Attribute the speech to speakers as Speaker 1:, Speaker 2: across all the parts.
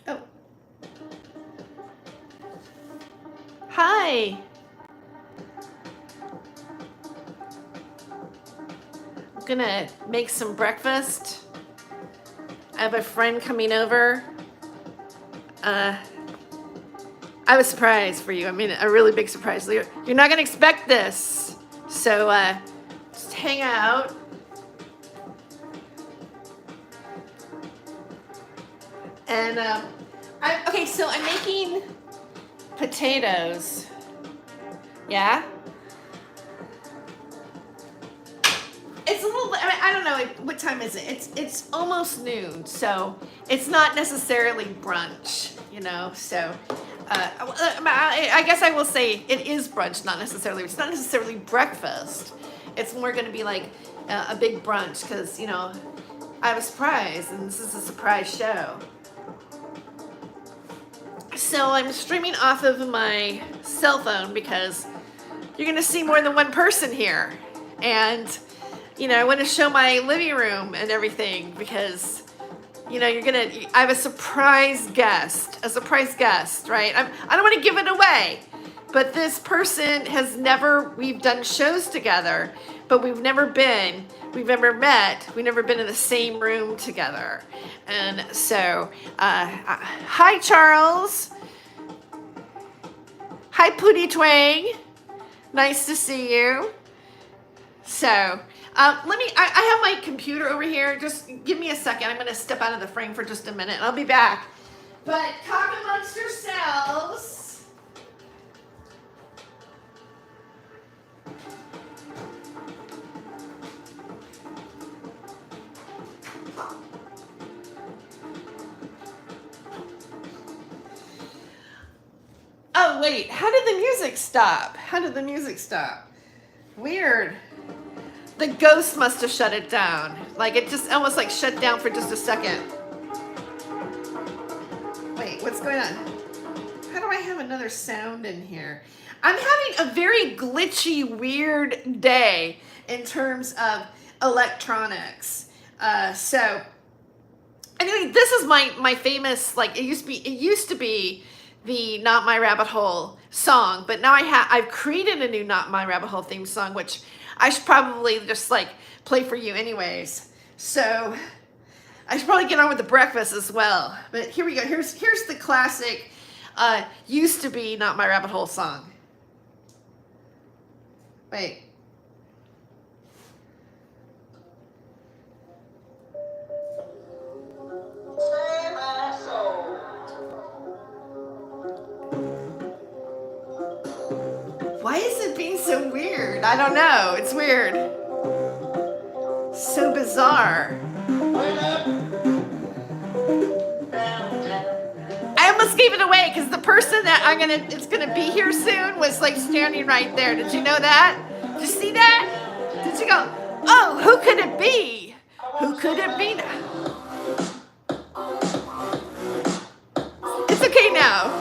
Speaker 1: Oh, hi. I'm gonna make some breakfast. I have a friend coming over. Uh, I have a surprise for you. I mean, a really big surprise. You're not gonna expect this. So, just hang out. And, okay, so I'm making potatoes. Yeah? It's a little. I mean, I don't know what time is it. It's almost noon, so it's not necessarily brunch, you know. So, I guess I will say it is brunch, not necessarily. It's not necessarily breakfast. It's more going to be like a big brunch because I have a surprise, and this is a surprise show. So I'm streaming off of my cell phone because you're going to see more than one person here, and I want to show my living room and everything because, I have a surprise guest, right? I don't want to give it away, but this person we've done shows together, but we've never met, we've never been in the same room together. And so, hi, Charles. Hi, Pootie Twang. Nice to see you. So, I have my computer over here. Just give me a second. I'm going to step out of the frame for just a minute and I'll be back. But talk amongst yourselves. Oh, wait. How did the music stop? Weird. The ghost must have shut it down. Like it just almost like shut down for just a second. Wait, what's going on? How do I have another sound in here? I'm having a very glitchy, weird day in terms of electronics. So anyway, this is my famous, like it used to be the Not My Rabbit Hole song, but now I've created a new Not My Rabbit Hole theme song, which I should probably just like play for you anyways. So I should probably get on with the breakfast as well. But here we go. Here's the classic used to be Not My Rabbit Hole song. Wait. Why is it being so weird? I don't know. It's weird. So bizarre. I almost gave it away because the person that it's gonna be here soon was like standing right there. Did you know that? Did you see that? Did you go, oh, who could it be? Who could it be? It's okay now.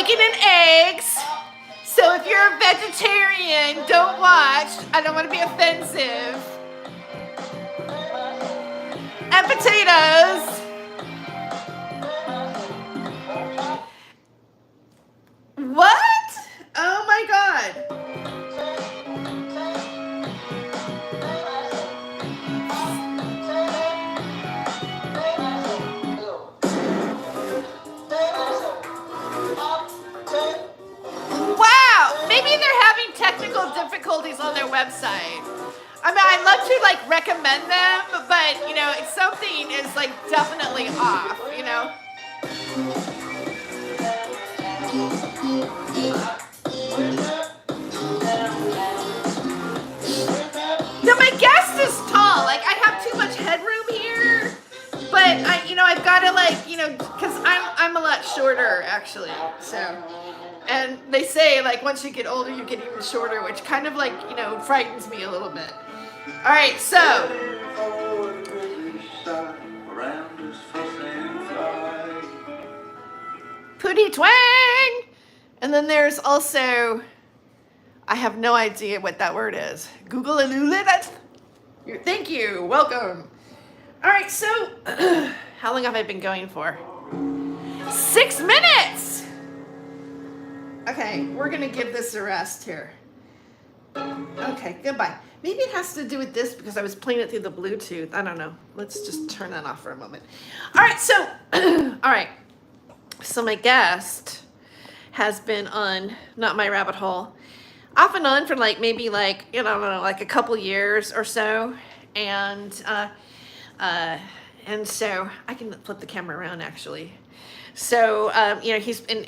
Speaker 1: bacon and eggs. So if you're a vegetarian, don't watch. I don't want to be offensive. And potatoes. What? Oh my God. Wow. Maybe they're having technical difficulties on their website. I mean, I'd love to like recommend them, but you know, if something is like definitely off, you know? No, my guest is tall. Like, I have too much headroom here, but I've got to like, because I'm a lot shorter actually. So, and they say like once you get older, you get even shorter, which kind of like frightens me a little bit. All right, so. Pootie twang! And then there's also, I have no idea what that word is. Google a lula, thank you, welcome. All right, so, how long have I been going for? 6 minutes! Okay, we're gonna give this a rest here. Okay, goodbye. Maybe it has to do with this because I was playing it through the Bluetooth. I don't know. Let's just turn that off for a moment. All right, so, all right. So my guest has been on Not My Rabbit Hole off and on for like maybe like, I don't know, like a couple years or so. And so I can flip the camera around actually. So, he's been,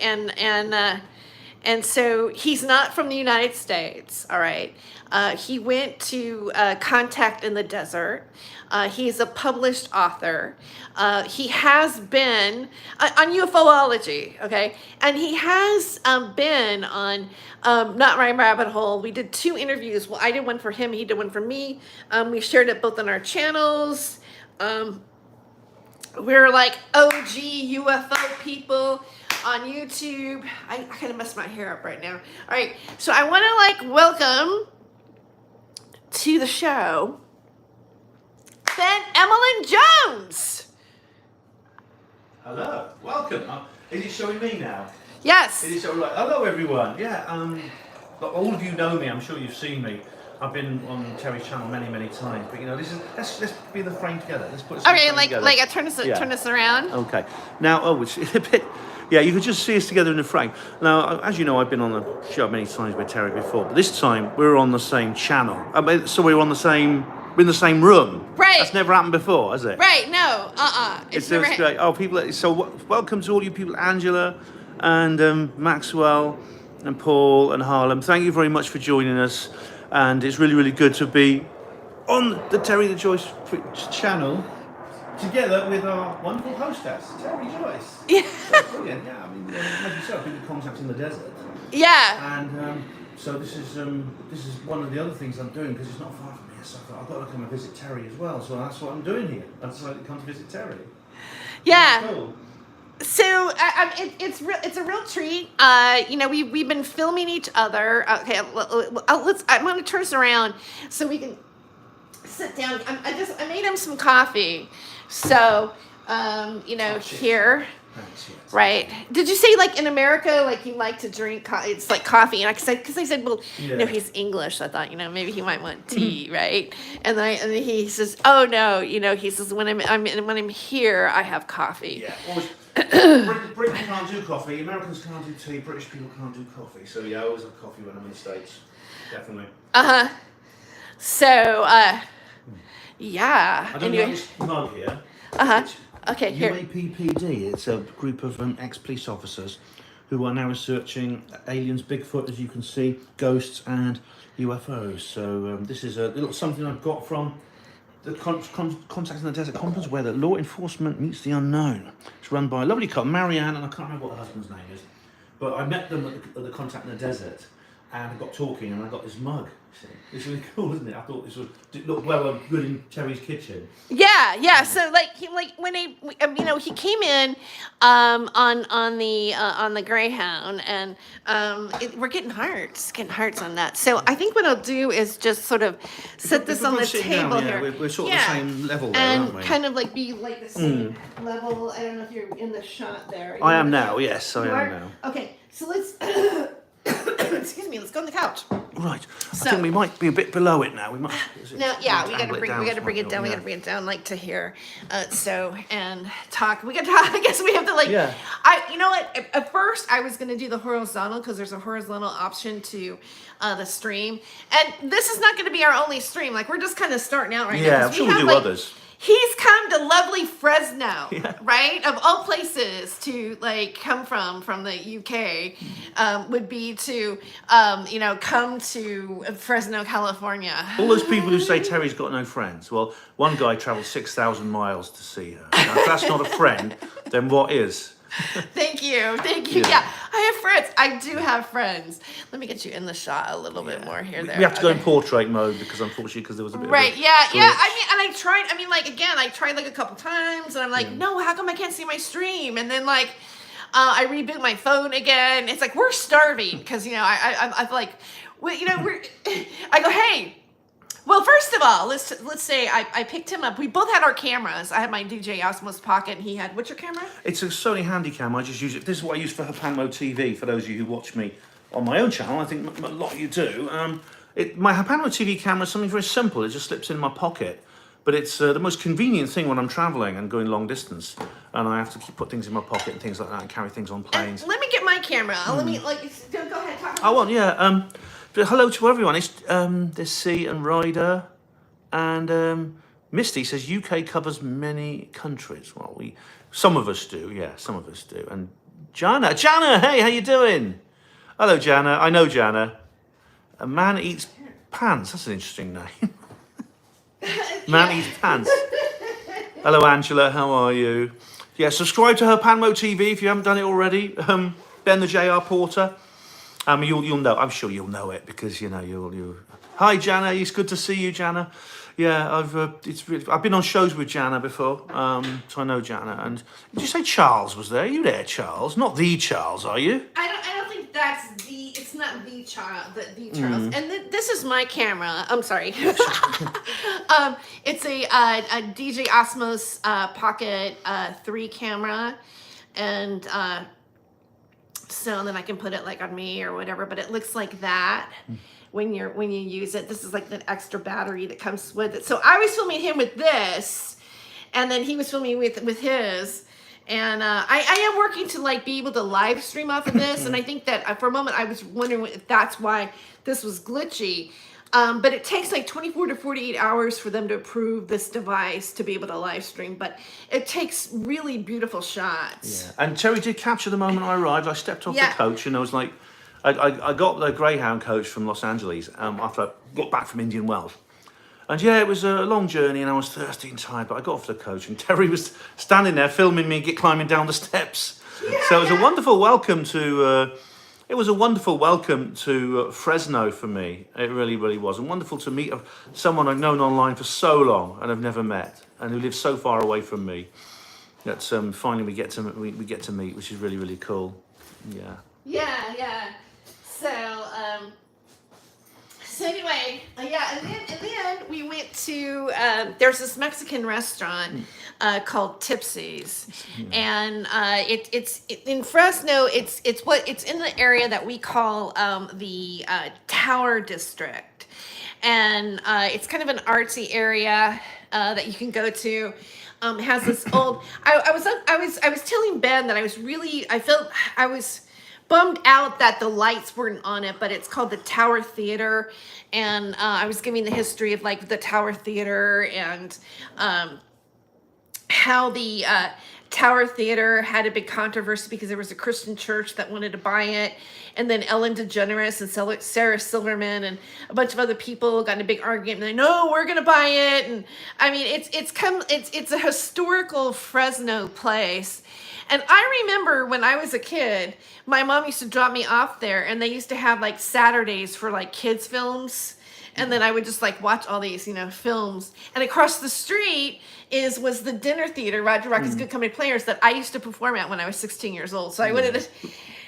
Speaker 1: and so he's not from the United States, all right? He went to Contact in the Desert. He's a published author. He has been on UFOlogy, okay? And he has been on Not My Rabbit Hole. We did 2 interviews. Well, I did one for him. He did one for me. We shared it both on our channels. We're like OG UFO people on YouTube. I kind of messed my hair up right now. All right, so I want to like welcome to the show Ben Emlyn Jones.
Speaker 2: Hello, welcome. Is it showing me now?
Speaker 1: Yes.
Speaker 2: Is it showing, right? Hello everyone. Yeah, but all of you know me. I'm sure you've seen me. I've been on Terry's channel many, many times. But this is let's be the frame together. Let's put
Speaker 1: okay, like I turn this around.
Speaker 2: Okay. Now, it's a bit. Yeah, you could just see us together in the frame. Now, as you know, I've been on the show many times with Terry before, but this time we're on the same channel. So we're in the same room.
Speaker 1: Right.
Speaker 2: That's never happened before, has it?
Speaker 1: Right. No. It's never
Speaker 2: great. Oh, people. So welcome to all you people, Angela, and Maxwell, and Paul, and Harlem. Thank you very much for joining us, and it's really, really good to be on the Terry the Joyce channel. Together with our wonderful hostess, Terry Joyce.
Speaker 1: Yeah.
Speaker 2: That's brilliant. Yeah, I mean, as you said, I've been in Contact in the Desert.
Speaker 1: Yeah.
Speaker 2: And so this is one of the other things I'm doing because it's not far from here. So I thought I've got to come and visit Terry as well. So that's what I'm doing here. I decided to come to visit Terry.
Speaker 1: Yeah.
Speaker 2: Cool.
Speaker 1: So it's a real treat. We've been filming each other. Okay, I'm going to turn this around so we can sit down. I made him some coffee. So, here, right? Did you say like in America, like you like to drink? It's like coffee, and because I said, well, he's English. So I thought, maybe he might want tea, right? And then he says, oh no, he says when I'm here, I have coffee.
Speaker 2: Yeah. British can't do coffee. Americans can't do tea. British people can't do coffee. So yeah, I always have coffee when I'm in the States. Definitely.
Speaker 1: So, yeah.
Speaker 2: I don't know this mug here.
Speaker 1: Okay, here.
Speaker 2: UAPPD, it's a group of ex-police officers who are now researching aliens, Bigfoot, as you can see, ghosts and UFOs. So this is a little something I've got from the Contact in the Desert conference where the law enforcement meets the unknown. It's run by a lovely couple, Marianne, and I can't remember what her husband's name is, but I met them at the Contact in the Desert. and I got talking, and I got this mug. It's really cool, isn't it? I thought this would look well good in Terry's kitchen.
Speaker 1: Yeah. So when he came in on the Greyhound, and we're getting hearts on that. So I think what I'll do is just sort of set this on the table here.
Speaker 2: We're sort of the same level there,
Speaker 1: and
Speaker 2: aren't we?
Speaker 1: kind of like be like the same level. I don't know if you're in the shot there.
Speaker 2: I am now. Yes, I am now.
Speaker 1: Okay, so let's excuse me. Let's go on the couch.
Speaker 2: Right. I think we might be a bit below it now. We might.
Speaker 1: No, yeah, we gotta bring it down. We gotta bring it down like to here. And talk. We gotta talk. I guess we have to like.
Speaker 2: Yeah.
Speaker 1: You know what? At first, I was gonna do the horizontal because there's a horizontal option to the stream, and this is not gonna be our only stream. Like we're just kind of starting out right now.
Speaker 2: Yeah, I'm sure we'll do others.
Speaker 1: He's come to lovely Fresno, right? Of all places to like come from the UK, would be to come to Fresno, California.
Speaker 2: All those people who say Terry's got no friends. Well, one guy travelled 6,000 miles to see her. Now, if that's not a friend, then what is?
Speaker 1: Thank you. Yeah, I have friends. I do have friends. Let me get you in the shot a little bit more here.
Speaker 2: We have to go in portrait mode because there was a bit.
Speaker 1: Right.
Speaker 2: Of
Speaker 1: Yeah. I tried like a couple times, and I'm like, no, how come I can't see my stream? And then like, I reboot my phone again. It's like we're starving because I feel like, I go, hey. Well, first of all, let's say I picked him up. We both had our cameras. I had my DJ Osmos Pocket, and he had, what's your camera?
Speaker 2: It's a Sony Handycam. I just use it. This is what I use for Hapanmo TV. For those of you who watch me on my own channel, I think a lot of you do. My Hapanmo TV camera is something very simple. It just slips in my pocket. But it's the most convenient thing when I'm traveling and going long distance, and I have to put things in my pocket and things like that, and carry things on planes.
Speaker 1: And let me get my camera. Let me go ahead. Talk.
Speaker 2: I want, yeah. Hello to everyone. It's there's C and Ryder, and Misty says UK covers many countries. Well, some of us do, yeah, some of us do. And Jana, hey, how you doing? Hello, Jana. I know Jana. A man eats pants. That's an interesting name. Man eats pants. Hello, Angela. How are you? Yeah, subscribe to her Panmo TV if you haven't done it already. Ben the JR Porter. You'll know. I'm sure you'll know it because you'll. Hi, Jana. It's good to see you, Jana. Yeah, I've been on shows with Jana before, so I know Jana. And did you say Charles was there? Are you there, Charles? Not the Charles, are you?
Speaker 1: I don't think that's the. It's not the Charles. The Charles. And this is my camera. I'm sorry. It's a DJ Osmos Pocket 3 camera, and so then I can put it like on me or whatever. But it looks like that. When you use it, this is like the extra battery that comes with it. So I was filming him with this, and then he was filming with his, and I am working to like be able to live stream off of this. And I think that for a moment I was wondering if that's why this was glitchy. But it takes like 24 to 48 hours for them to approve this device to be able to live stream. But it takes really beautiful shots.
Speaker 2: Yeah. And Terry did capture the moment I arrived. I stepped off the coach and I was like. I got the Greyhound coach from Los Angeles after I got back from Indian Wells. And yeah, it was a long journey and I was thirsty and tired, but I got off the coach and Terry was standing there filming me climbing down the steps. So it was a wonderful welcome to Fresno for me. It really, really was. And wonderful to meet someone I've known online for so long and have never met and who lives so far away from me. That finally we get to meet, which is really, really cool. Yeah.
Speaker 1: Yeah. So anyway, and then we went to there's this Mexican restaurant called Tipsy's, and it's in Fresno. It's in the area that we call the Tower District, and it's kind of an artsy area that you can go to. Has this old. I was telling Ben that I was bummed out that the lights weren't on it, but it's called the Tower Theater, and I was giving the history of like the Tower Theater and how the Tower Theater had a big controversy because there was a Christian church that wanted to buy it, and then Ellen DeGeneres and Sarah Silverman and a bunch of other people got in a big argument. And they, no, we're gonna buy it. And I mean, it's a historical Fresno place. And I remember when I was a kid, my mom used to drop me off there, and they used to have like Saturdays for like kids films. And then I would just like watch all these, films. And across the street was the dinner theater, Roger Rocky's Good Company Players, that I used to perform at when I was 16 years old. So I went to.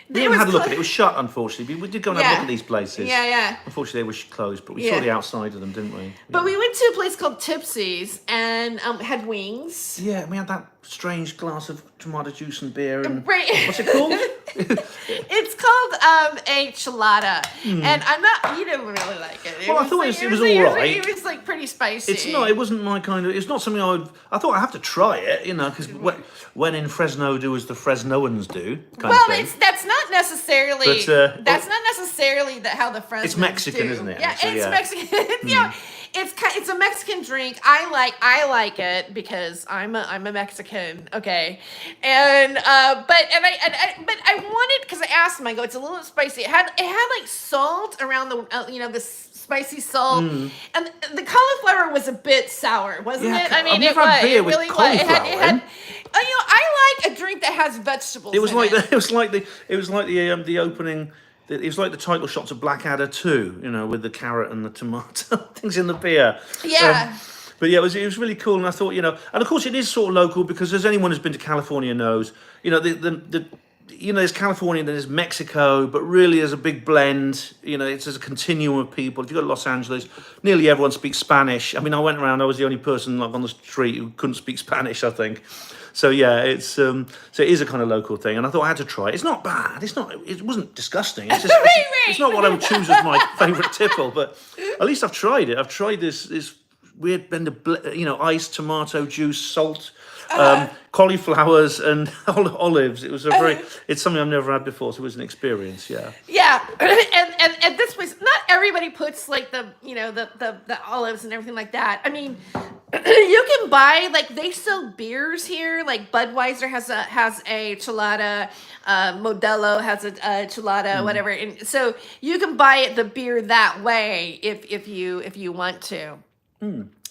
Speaker 2: We haven't had a look at it. It was shut, unfortunately. We did go and have a look at these places.
Speaker 1: Yeah.
Speaker 2: Unfortunately, they were closed, but we saw the outside of them, didn't we?
Speaker 1: But we went to a place called Tipsy's and had wings.
Speaker 2: Yeah, we had that strange glass of tomato juice and beer. And
Speaker 1: right.
Speaker 2: What's it called?
Speaker 1: It's called a chilada, and you didn't really like it.
Speaker 2: Well, I thought it was all right.
Speaker 1: It was like pretty spicy.
Speaker 2: It's not. It wasn't my kind of. It's not something I thought I have to try it, because when in Fresno do as the Fresnoans do.
Speaker 1: That's not necessarily.
Speaker 2: But,
Speaker 1: that's not necessarily how the Fresnoans
Speaker 2: It's Mexican,
Speaker 1: do.
Speaker 2: isn't it?
Speaker 1: Yeah, it's Mexican. It's a Mexican drink. I like it because I'm a Mexican. Okay, and I wanted, because I asked him. I go, it's a little spicy. It had like salt around the the spicy salt, and the cauliflower was a bit sour, wasn't it? I mean,
Speaker 2: I've never had beer
Speaker 1: it
Speaker 2: with
Speaker 1: really was.
Speaker 2: cauliflower
Speaker 1: It had. I like a drink that has vegetables.
Speaker 2: It was
Speaker 1: in
Speaker 2: like
Speaker 1: it.
Speaker 2: the opening. It was like the title shots of Blackadder 2, with the carrot and the tomato things in the beer.
Speaker 1: Yeah.
Speaker 2: But yeah, it was really cool, and I thought, and of course it is sort of local, because as anyone who's been to California knows, there's California, and there's Mexico, but really there's a big blend. There's a continuum of people. If you go to Los Angeles, nearly everyone speaks Spanish. I mean, I went around, I was the only person like on the street who couldn't speak Spanish, I think. So yeah, it's so it is a kind of local thing, and I thought I had to try it. It's not bad. It wasn't disgusting. It's just it's not what I would choose as my favourite tipple, but at least I've tried it. I've tried this weird blend of iced tomato juice, salt, cauliflowers, and olives. It's something I've never had before, so it was an experience. Yeah.
Speaker 1: Yeah, and this was not everybody puts like the the olives and everything like that. I mean, you can buy, like, they sell beers here. Like Budweiser has a chelada, Modelo has a chelada, whatever. And so you can buy the beer that way if you want to.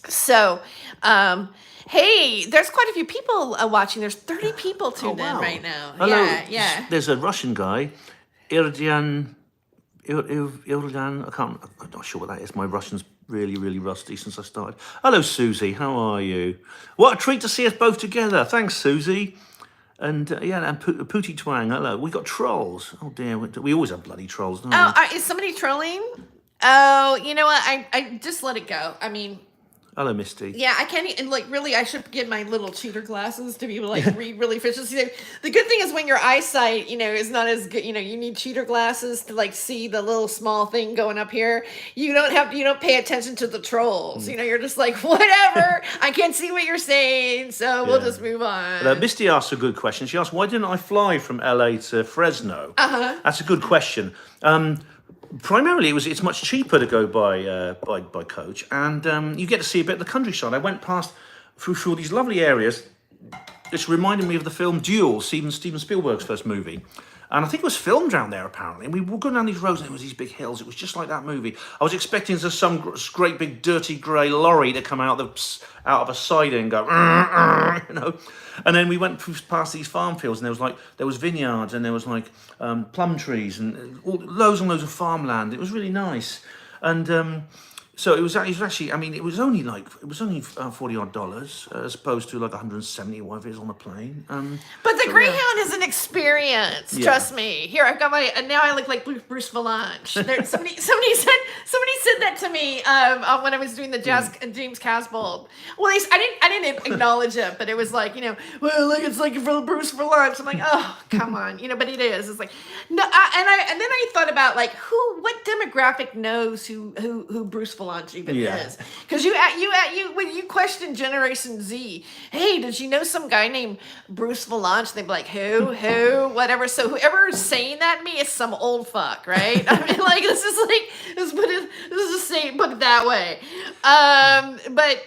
Speaker 1: So, hey, there's quite a few people watching. There's 30 people tuned in right now.
Speaker 2: Hello.
Speaker 1: Yeah.
Speaker 2: There's a Russian guy, Irdian. I'm not sure what that is. My Russian's really, really rusty since I started. Hello, Susie. How are you? What a treat to see us both together. Thanks, Susie. And and Pootie Twang. Hello. We got trolls. Oh dear, we always have bloody trolls, don't we?
Speaker 1: Is somebody trolling? Oh, you know what? I just let it go. I mean.
Speaker 2: Hello, Misty.
Speaker 1: Yeah, I can't even, really, I should get my little cheater glasses to be able to, read really efficiently. The good thing is when your eyesight, is not as good, you need cheater glasses to, see the little small thing going up here. You don't pay attention to the trolls. You're just like, whatever, I can't see what you're saying, so we'll just move on.
Speaker 2: Misty asked a good question. She asked, why didn't I fly from LA to Fresno? That's a good question. Primarily, it's much cheaper to go by coach, and you get to see a bit of the countryside. I went through all these lovely areas. It's reminded me of the film Duel, Steven Spielberg's first movie. And I think it was filmed down there, apparently. And we were going down these roads, and there was these big hills. It was just like that movie. I was expecting some great big dirty grey lorry to come out of a siding and go, And then we went past these farm fields, and there was vineyards, and there was plum trees, and loads and loads of farmland. It was really nice, and so it was actually. I mean, it was only $40 odd, as opposed to 170 or whatever it is on the plane.
Speaker 1: But the Greyhound is an experience.
Speaker 2: Yeah.
Speaker 1: Trust me. Here, I've got now I look like Bruce Valanche. Somebody said that to me when I was doing the James Casbolt. Well, I didn't acknowledge it, but it was it's like for Bruce Valanche. I'm like, oh, come on, but it is. It's like no, and then I thought about what demographic knows who Bruce Valanche even is, because when you question Generation Z, hey, did you know some guy named Bruce Valanche? They'd be like, who, whatever. So whoever is saying that to me is some old fuck, right? I mean, let's put it that way. But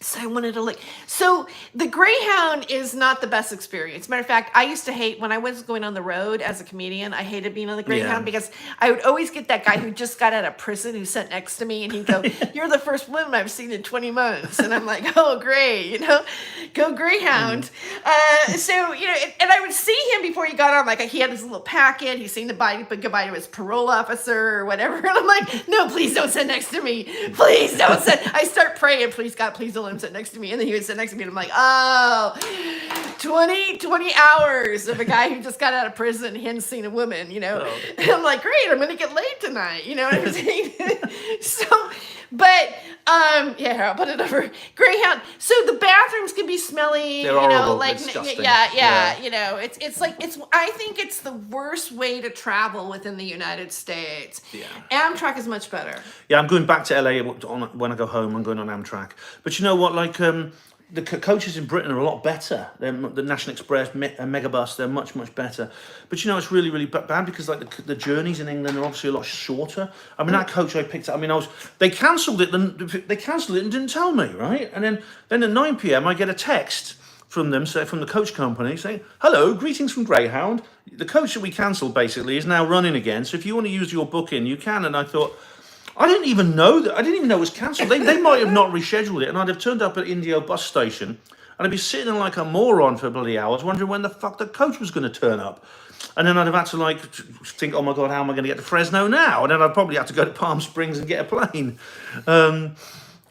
Speaker 1: So I wanted to look. So the Greyhound is not the best experience. Matter of fact, I used to hate when I was going on the road as a comedian. I hated being on the Greyhound
Speaker 2: Yeah.
Speaker 1: because I would always get that guy who just got out of prison who sat next to me, and he'd go, "You're the first woman I've seen in 20 months," and I'm like, "Oh, great, go Greyhound." So and I would see him before he got on. Like he had his little packet. He's saying goodbye to his parole officer or whatever, and I'm like, "No, please don't sit next to me. Please don't sit." I start praying, "Please God, please don't let him sit next to me." And then he would sit next to me, and I'm like, oh, 20 hours of a guy who just got out of prison and hadn't seen a woman,
Speaker 2: Oh.
Speaker 1: And I'm like, great, I'm gonna get laid tonight, you know what I'm saying? So, but yeah, I'll put it over Greyhound. So the bathrooms can be smelly,
Speaker 2: They're horrible,
Speaker 1: like
Speaker 2: disgusting.
Speaker 1: yeah,
Speaker 2: Yeah.
Speaker 1: it's like I think it's the worst way to travel within the United States.
Speaker 2: Yeah.
Speaker 1: Amtrak is much better.
Speaker 2: Yeah, I'm going back to LA when I go home. I'm going on Amtrak. But you know what? Like the coaches in Britain are a lot better. The National Express, Megabus, they're much better. But it's really really bad because like the journeys in England are obviously a lot shorter. I mean that coach I picked up. I mean they cancelled it. They cancelled it and didn't tell me, right? And then at 9 p.m. I get a text from them, from the coach company, saying, "Hello, greetings from Greyhound. The coach that we cancelled basically is now running again. So if you want to use your booking, you can." And I thought, I didn't even know it was cancelled. They might have not rescheduled it, and I'd have turned up at Indio bus station, and I'd be sitting there like a moron for bloody hours, wondering when the fuck the coach was going to turn up. And then I'd have had to like think, oh my god, how am I going to get to Fresno now? And then I'd probably have to go to Palm Springs and get a plane.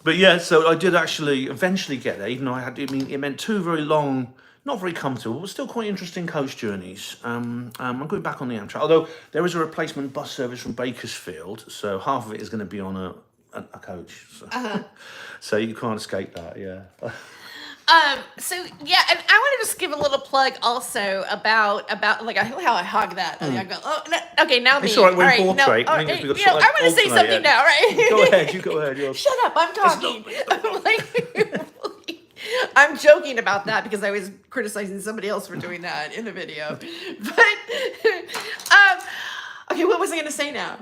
Speaker 2: But yeah, so I did actually eventually get there, even though it meant 2 very long, not very comfortable, but still quite interesting coach journeys. I'm going back on the Amtrak, although there is a replacement bus service from Bakersfield, so half of it is going to be on a coach. So, so you can't escape that, yeah.
Speaker 1: So yeah, and I want to just give a little plug also about like how I hog that. I go, oh, no, okay, now me.
Speaker 2: It's all right, we're in
Speaker 1: no,
Speaker 2: portrait.
Speaker 1: all
Speaker 2: I think
Speaker 1: right,
Speaker 2: we've got
Speaker 1: I want to say
Speaker 2: alternate,
Speaker 1: something now, right?
Speaker 2: Go ahead, you go ahead. Yours.
Speaker 1: Shut up, I'm talking. I'm like, I'm joking about that because I was criticizing somebody else for doing that in the video. But okay, what was I going to say now?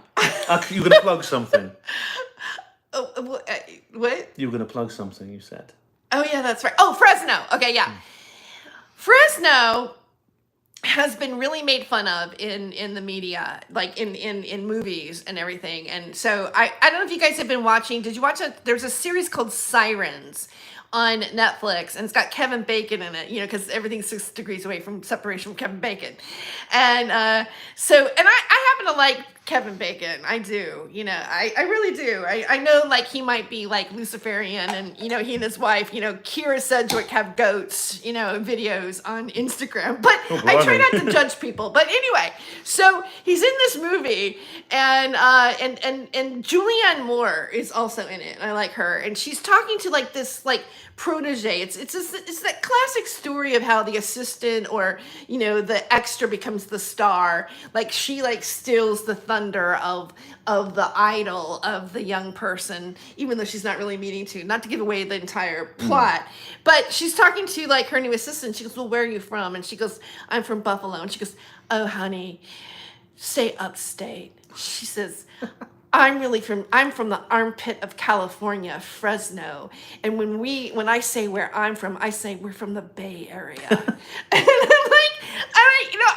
Speaker 2: You were going to plug something.
Speaker 1: What?
Speaker 2: You were going to plug something, you said.
Speaker 1: Oh, yeah, that's right. Oh, Fresno. Okay, yeah. Fresno has been really made fun of in the media, like in movies and everything. And so I don't know if you guys have been watching. Did you watch there's a series called Sirens on Netflix, and it's got Kevin Bacon in it, because everything's 6 degrees away from separation from Kevin Bacon. And so I happen to like Kevin Bacon. I do, I really do. I know like he might be like Luciferian, and he and his wife, Kira Sedgwick have goats, videos on Instagram, but I try not to judge people. But anyway, so he's in this movie, and Julianne Moore is also in it. And I like her, and she's talking to like this like protege. It's that classic story of how the assistant or the extra becomes the star. Like she like steals the thunder of the idol of the young person, even though she's not really meaning to. Not to give away the entire plot, but she's talking to like her new assistant. She goes, "Well, where are you from?" And she goes, "I'm from Buffalo." And she goes, "Oh, honey, stay upstate." She says, I'm from the armpit of California, Fresno. And when I say where I'm from, I say we're from the Bay Area. And I'm like,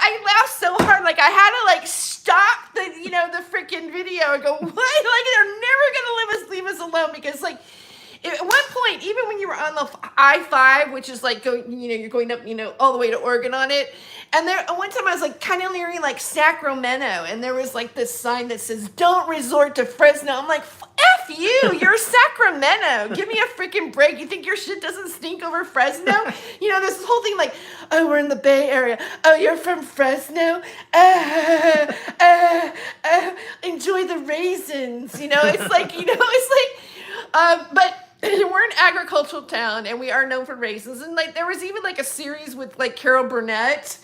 Speaker 1: I laughed so hard, like I had to like stop the freaking video and go, what? Like they're never gonna leave us alone, because like at one point, even when you were on the I-5, which is like you're going up, all the way to Oregon on it. And there, one time I was like kind of nearing like Sacramento, and there was like this sign that says, "Don't resort to Fresno." I'm like, F you, you're Sacramento. Give me a freaking break. You think your shit doesn't stink over Fresno? There's this whole thing like, oh, we're in the Bay Area. Oh, you're from Fresno? Enjoy the raisins. It's like, but we're an agricultural town, and we are known for raisins. And like there was even like a series with like Carol Burnett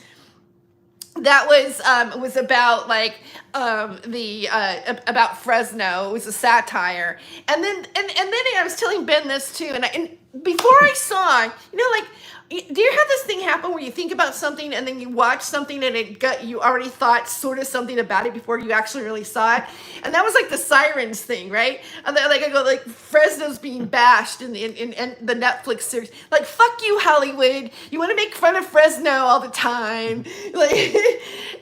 Speaker 1: that was about like about Fresno. It was a satire, and then I was telling Ben this too, and before I saw, like Do you have this thing happen where you think about something and then you watch something and you already thought sort of something about it before you actually really saw it? And that was like the Sirens thing, right? And then, like I go like Fresno's being bashed in the Netflix series. Like, fuck you, Hollywood. You want to make fun of Fresno all the time. Like,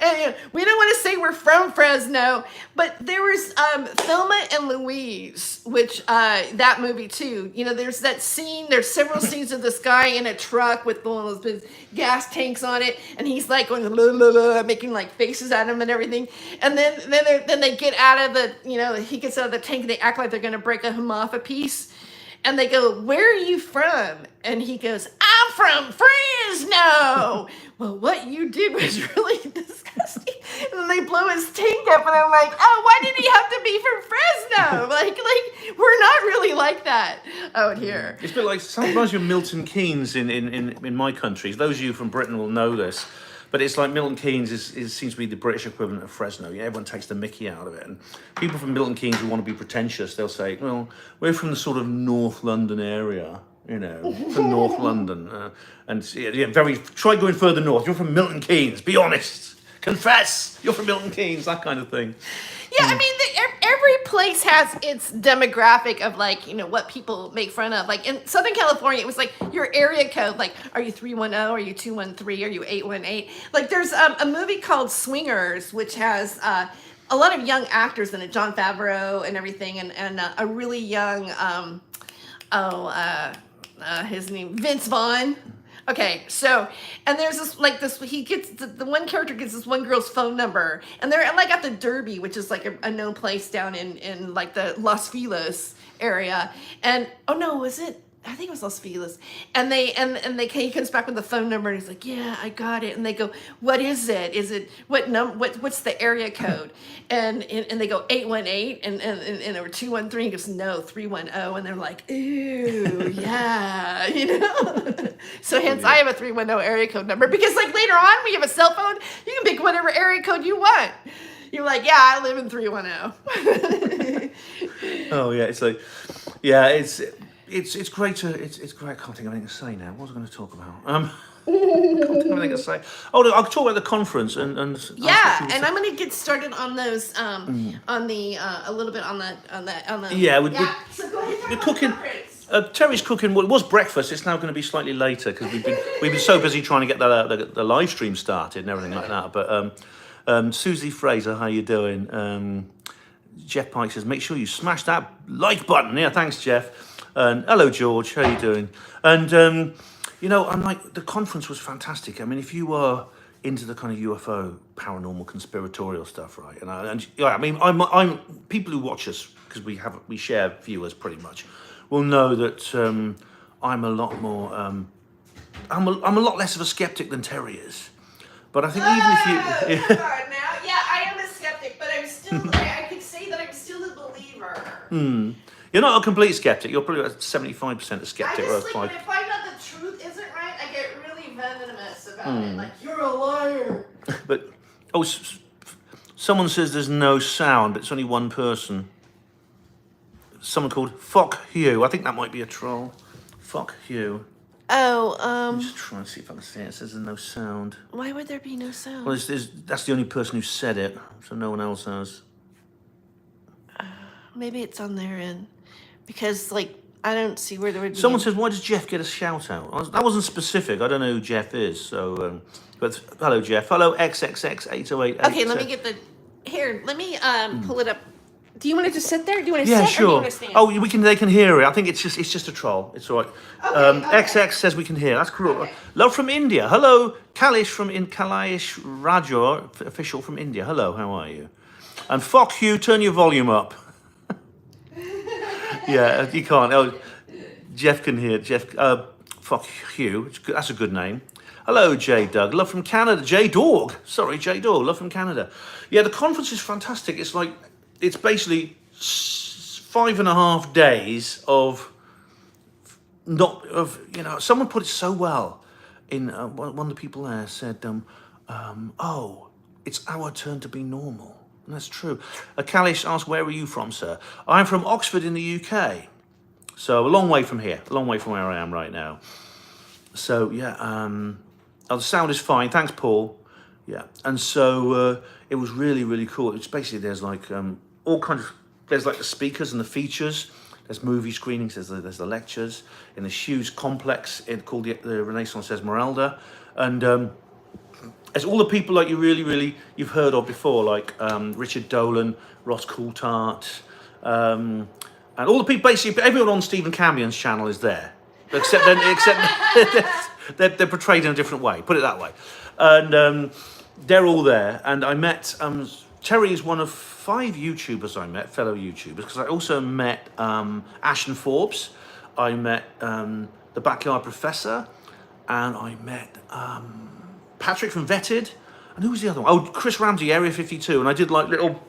Speaker 1: and, we don't want to say we're from Fresno, but there was Thelma and Louise, which that movie too. There's that scene. There's several scenes of this guy in a truck with one of those gas tanks on it, and he's like going blah, blah, blah, making like faces at him and everything. And then they get out of the, he gets out of the tank and they act like they're gonna break him off a piece. And they go, "Where are you from?" And he goes, "I'm from Fresno." Well, what you did was really disgusting. And then they blow his tank up, and I'm like, "Oh, why did he have to be from Fresno? Like we're not really like that out here."
Speaker 2: It's a bit like sometimes you're Milton Keynes in my country. Those of you from Britain will know this. But it's like Milton Keynes seems to be the British equivalent of Fresno. Everyone takes the mickey out of it. And people from Milton Keynes who want to be pretentious, they'll say, well, we're from the sort of North London area, from North London. Try going further north. You're from Milton Keynes, be honest. Confess, you're from Milton Keynes, that kind of thing.
Speaker 1: Yeah, I mean, every place has its demographic of what people make fun of. Like in Southern California, it was like your area code. Like, are you 310? Are you 213? Are you 818? Like, there's a movie called Swingers, which has a lot of young actors in it, Jon Favreau and everything, and a really young, his name, Vince Vaughn. Okay, so, and there's he gets, the one character gets this one girl's phone number, and they're like at the Derby, which is like a known place down in like the Los Feliz area, and, oh no, was it? I think it was Los Feliz, and he comes back with the phone number, and he's like, "Yeah, I got it," and they go, "What is it? Is it, what's the area code?" And they go 818, and or 213, he goes, "No, 310," and they're like, "Ooh, yeah," So hence I have a 310 area code number, because like later on when you have a cell phone, you can pick whatever area code you want. You're like, "Yeah, I live in 310.
Speaker 2: Oh yeah, it's like, yeah, it's great to, it's great. I can't think of anything to say now. What was I going to talk about? I can't think of anything to say. Oh, no, I'll talk about the conference and
Speaker 1: yeah, and I'm going to get started on those on the a little bit on the
Speaker 2: yeah.
Speaker 1: So go ahead,
Speaker 2: We're cooking. Terry's cooking. Well, it was breakfast. It's now going to be slightly later because we've been so busy trying to get the live stream started and everything like that. But Susie Fraser, how you doing? Jeff Pike says, make sure you smash that like button. Yeah, thanks, Jeff. And hello, George. How you doing? And I'm like, the conference was fantastic. I mean, if you were into the kind of UFO, paranormal, conspiratorial stuff, right? I'm people who watch us, because we share viewers pretty much, will know that I'm a lot more. I'm a lot less of a skeptic than Terry is. But I think even if you,
Speaker 1: I am a skeptic, but I'm still. I could say that I'm still a believer.
Speaker 2: You're not a complete skeptic. You're probably about 75% a skeptic.
Speaker 1: I just when I find out the truth isn't right, I get really venomous about it. Like, you're a liar.
Speaker 2: But someone says there's no sound. It's only one person. Someone called Fuck Hugh. I think that might be a troll. Fuck Hugh.
Speaker 1: Oh,
Speaker 2: I'm just trying to see if I can see it. It says there's no sound.
Speaker 1: Why would there be no sound?
Speaker 2: Well, that's the only person who said it, so no one else has.
Speaker 1: Maybe it's on their end. Because, I don't see where there would be...
Speaker 2: Someone says, why does Jeff get a shout-out? That wasn't specific. I don't know who Jeff is, so... but hello, Jeff. Hello, XXX808.
Speaker 1: Okay, let me get the... Here, let me pull it up. Do you want to just sit there? Do you want to sit
Speaker 2: sure.
Speaker 1: or do you want to stand?
Speaker 2: Oh, they can hear it. I think it's just a troll. It's all right.
Speaker 1: Okay.
Speaker 2: XX says we can hear. That's cool.
Speaker 1: Okay.
Speaker 2: Love from India. Hello, Kailash Rajor, official from India. Hello, how are you? And fuck you, turn your volume up. Yeah, you can't. Oh, Jeff can hear. Fuck Hugh. That's a good name. Hello, J Doug. Love from Canada. J Dog. Sorry, J Dog. Love from Canada. Yeah, the conference is fantastic. It's basically 5.5 days of someone put it so well. In one of the people there said, "Oh, it's our turn to be normal." And that's true. Kalish asked, where are you from, sir? I'm from Oxford in the UK. So a long way from here, a long way from where I am right now. So yeah, the sound is fine. Thanks, Paul. Yeah, and so it was really, really cool. It's basically there's like all kinds of there's like the speakers and the features. There's movie screenings. There's the lectures in this huge complex called the Renaissance Esmeralda, and there's all the people like you've heard of before, like Richard Dolan, Ross Coulthart, and all the people. Basically, everyone on Stephen Campion's channel is there, except they're portrayed in a different way. Put it that way, and they're all there. And I met Terry is one of 5 YouTubers I met, fellow YouTubers, because I also met Ashton Forbes, I met the Backyard Professor, and I met Patrick from Vetted, and who was the other one? Oh, Chris Ramsey, Area 52, and I did little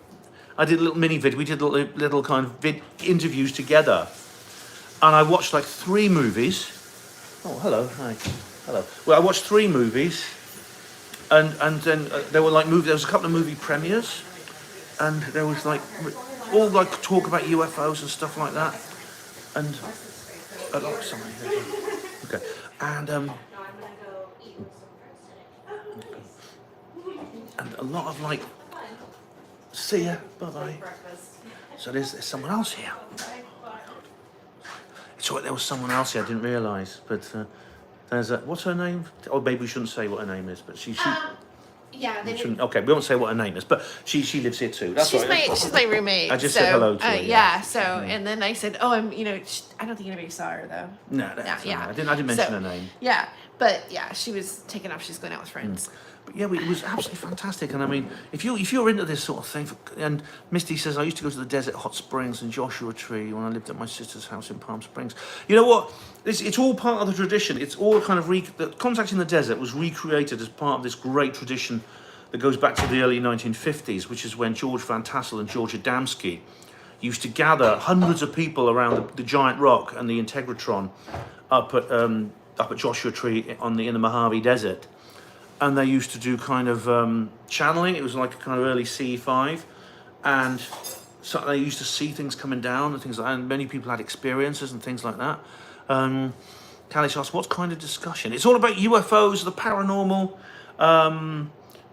Speaker 2: mini vid. We did little kind of interviews together, and I watched like 3 movies. Oh, hello, hi, hello. Well, I watched 3 movies, and then there were there was a couple of movie premieres, and there was like all like talk about UFOs and stuff like that, and somebody, okay, and a lot of like, see ya, bye bye. So there's someone else here. It's right, there was someone else here. I didn't realise, but there's what's her name? Oh, maybe we shouldn't say what her name is, but she
Speaker 1: Yeah, they
Speaker 2: shouldn't. Okay, we won't say what her name is, but she lives here too. That's
Speaker 1: she's
Speaker 2: right.
Speaker 1: she's my roommate.
Speaker 2: I just said hello to her.
Speaker 1: Yeah. So and then I said, oh, I don't think anybody saw her though.
Speaker 2: No, that's yeah. I didn't mention her name.
Speaker 1: Yeah, but yeah, she was taken off. She's going out with friends.
Speaker 2: But yeah, it was absolutely fantastic. And I mean, if you're into this sort of thing, and Misty says I used to go to the desert hot springs and Joshua Tree when I lived at my sister's house in Palm Springs. You know what? It's all part of the tradition. It's all kind of the Contact in the Desert was recreated as part of this great tradition that goes back to the early 1950s, which is when George Van Tassel and George Adamski used to gather hundreds of people around the giant rock and the Integratron up at Joshua Tree in the Mojave Desert. And they used to do kind of channeling. It was like a kind of early CE5. And so they used to see things coming down and things like that. And many people had experiences and things like that. Kalish asked, what kind of discussion? It's all about UFOs, the paranormal,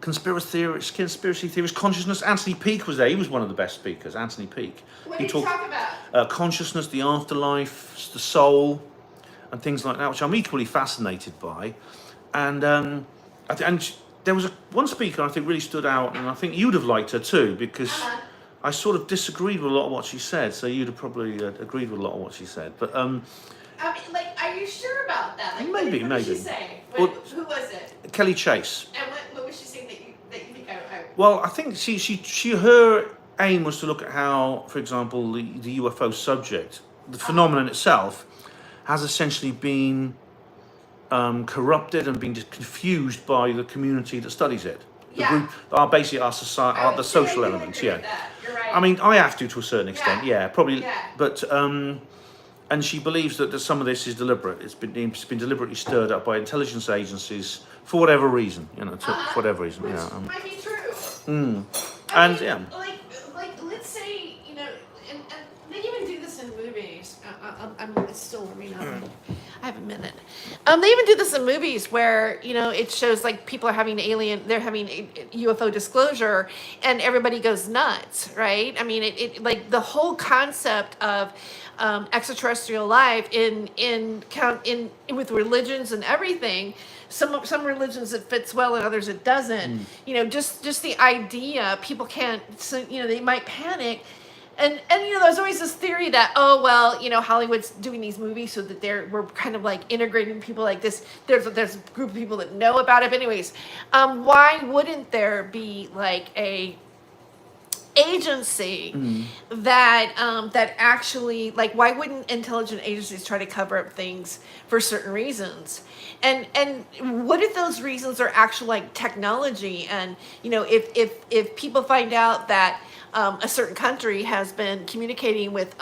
Speaker 2: conspiracy theories, consciousness. Anthony Peake was there. He was one of the best speakers, Anthony Peake.
Speaker 1: What did he talk about?
Speaker 2: Consciousness, the afterlife, the soul, and things like that, which I'm equally fascinated by. And there was one speaker I think really stood out, and I think you'd have liked her too, because I sort of disagreed with a lot of what she said, so you'd have probably agreed with a lot of what she said. But
Speaker 1: I mean, like, are you sure about that? Like,
Speaker 2: maybe.
Speaker 1: What did she say? Who was it?
Speaker 2: Kelly Chase.
Speaker 1: And what was she saying that you think I
Speaker 2: Well, I think her aim was to look at how, for example, the UFO subject, the phenomenon itself, has essentially been corrupted and been confused by the community that studies it. The group, basically our society, the social elements. Yeah,
Speaker 1: you're right.
Speaker 2: I mean, I have to a certain extent. Yeah, probably. Yeah. But and she believes that some of this is deliberate. It's been deliberately stirred up by intelligence agencies for whatever reason. For whatever reason.
Speaker 1: Which might be true.
Speaker 2: And yeah.
Speaker 1: Like let's say and they even do this in movies. I'm still I have a minute. They even do this in movies where it shows like people are having they're having UFO disclosure, and everybody goes nuts, right? I mean, it like the whole concept of extraterrestrial life with religions and everything. Some religions it fits well and others it doesn't. Just the idea people can't. So they might panic. And there's always this theory that Hollywood's doing these movies so that we're kind of like integrating people like this. There's a group of people that know about it. But anyways, why wouldn't there be like a agency that actually, like, why wouldn't intelligent agencies try to cover up things for certain reasons? And what if those reasons are actual like technology? And if people find out that a certain country has been communicating with,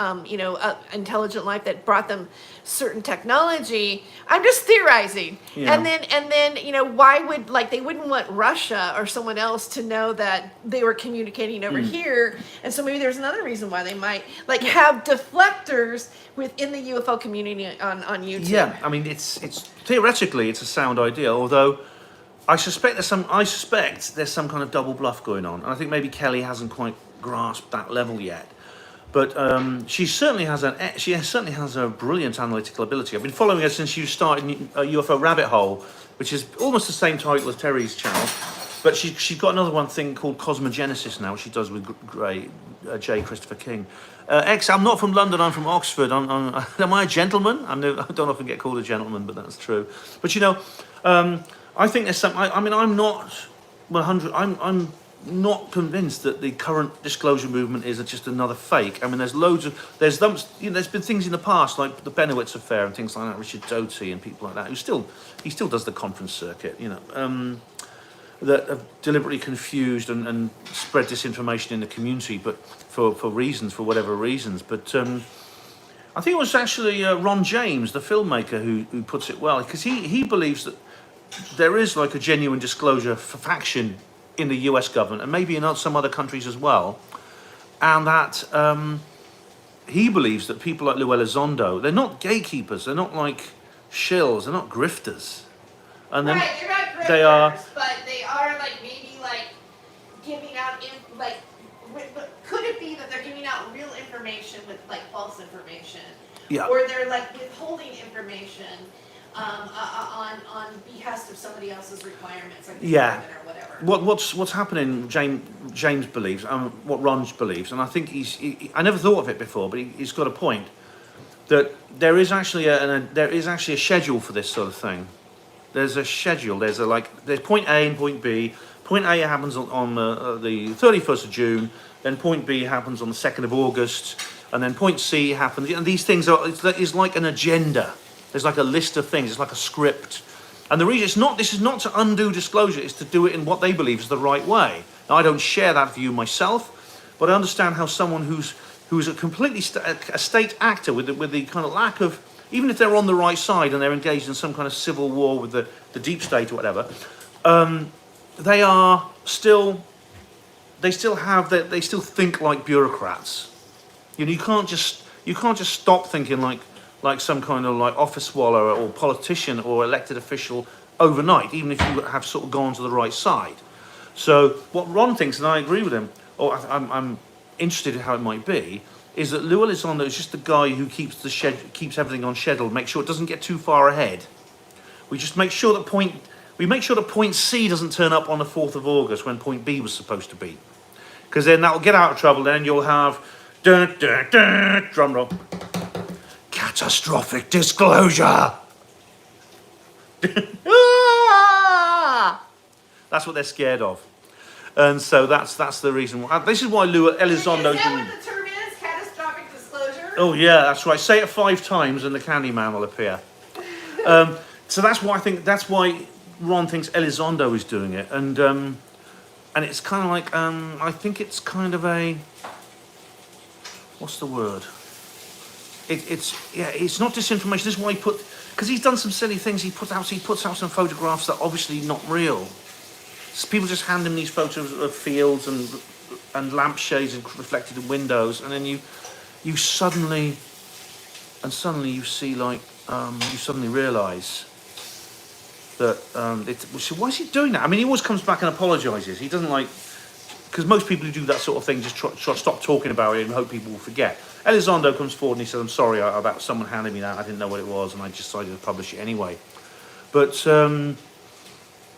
Speaker 1: intelligent life that brought them certain technology. I'm just theorizing.
Speaker 2: Yeah.
Speaker 1: And then, why would, like, they wouldn't want Russia or someone else to know that they were communicating over here. And so maybe there's another reason why they might, like, have deflectors within the UFO community on YouTube.
Speaker 2: Yeah, I mean, it's theoretically it's a sound idea, although I suspect there's some kind of double bluff going on, and I think maybe Kelly hasn't quite grasped that level yet. But she certainly has a brilliant analytical ability. I've been following her since you started UFO Rabbit Hole, which is almost the same title as Terry's channel, but she's got another thing called Cosmogenesis now, which she does with J. Christopher King. I'm not from London. I'm from Oxford. Am I a gentleman? I don't often get called a gentleman, but that's true. But I think there's some. I'm not 100. I'm not convinced that the current disclosure movement is just another fake. I mean, there's been things in the past like the Benowitz affair and things like that. Richard Doty and people like that he still does the conference circuit. That have deliberately confused and spread disinformation in the community, but for whatever reasons. But I think it was actually Ron James, the filmmaker, who puts it well, because he believes that there is like a genuine disclosure faction in the US government and maybe in some other countries as well, and that he believes that people like Lou Elizondo, they're not gatekeepers, they're not like shills, they're not grifters. And then
Speaker 1: right, they're not grifters,
Speaker 2: they are,
Speaker 1: but they are like maybe like giving out could it be that they're giving out real information with like false information?
Speaker 2: Yeah.
Speaker 1: Or they're like withholding information on behest of somebody else's requirements, like the government or whatever.
Speaker 2: What's happening? James believes, what Ron believes, and I think I never thought of it before, but he's got a point that there is actually a schedule for this sort of thing. There's a schedule. There's point A and point B. Point A happens on the 31st of June. Then point B happens on the 2nd of August, and then point C happens. And these things it's like an agenda. There's like a list of things. It's like a script. And the reason this is not to undo disclosure. It's to do it in what they believe is the right way. Now, I don't share that view myself, but I understand how someone who's a completely a state actor with the kind of lack of, even if they're on the right side and they're engaged in some kind of civil war with the deep state or whatever, they still think like bureaucrats. You can't just stop thinking like some kind of like office swallower or politician or elected official overnight, even if you have sort of gone to the right side. So what Ron thinks, and I agree with him, or I'm interested in how it might be, is that Lou Elizondo is just the guy who keeps everything on schedule, make sure it doesn't get too far ahead. We just make sure that point C doesn't turn up on the 4th of August when point B was supposed to be. Because then that'll get out of trouble, then you'll have drum roll. Catastrophic disclosure. That's what they're scared of. And so that's the reason why. This is why Lou Elizondo.
Speaker 1: Is that what the term is? Catastrophic disclosure?
Speaker 2: Oh yeah, that's right. Say it 5 times and the Candyman will appear. So that's why Ron thinks Elizondo is doing it, and it's kind of like I think it's kind of a, what's the word? It's not disinformation. This is why because he's done some silly things. He puts out some photographs that are obviously not real. So people just hand him these photos of fields and lampshades reflected in windows, and then you suddenly see like you suddenly realise that so why is he doing that? I mean, he always comes back and apologises. He doesn't like, because most people who do that sort of thing just try stop talking about it and hope people will forget. Elizondo comes forward and he says, "I'm sorry about someone handing me that. I didn't know what it was, and I decided to publish it anyway." But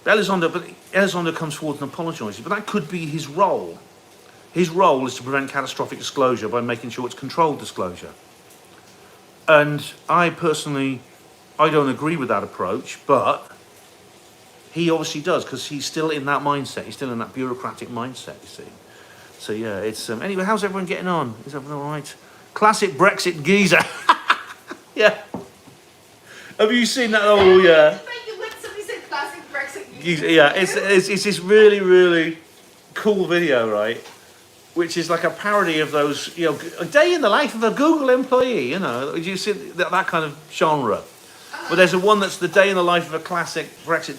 Speaker 2: Elizondo comes forward and apologises. But that could be his role. His role is to prevent catastrophic disclosure by making sure it's controlled disclosure. And I personally, I don't agree with that approach, but he obviously does, because he's still in that mindset. He's still in that bureaucratic mindset, you see. So yeah, it's anyway. How's everyone getting on? Is everyone all right? Classic Brexit geezer. Yeah. Have you seen that? Oh yeah.
Speaker 1: Somebody said classic Brexit geezer.
Speaker 2: Yeah, it's this really, really cool video, right? which is like a parody of those, a day in the life of a Google employee, you see that kind of genre. But there's one that's the day in the life of a classic Brexit,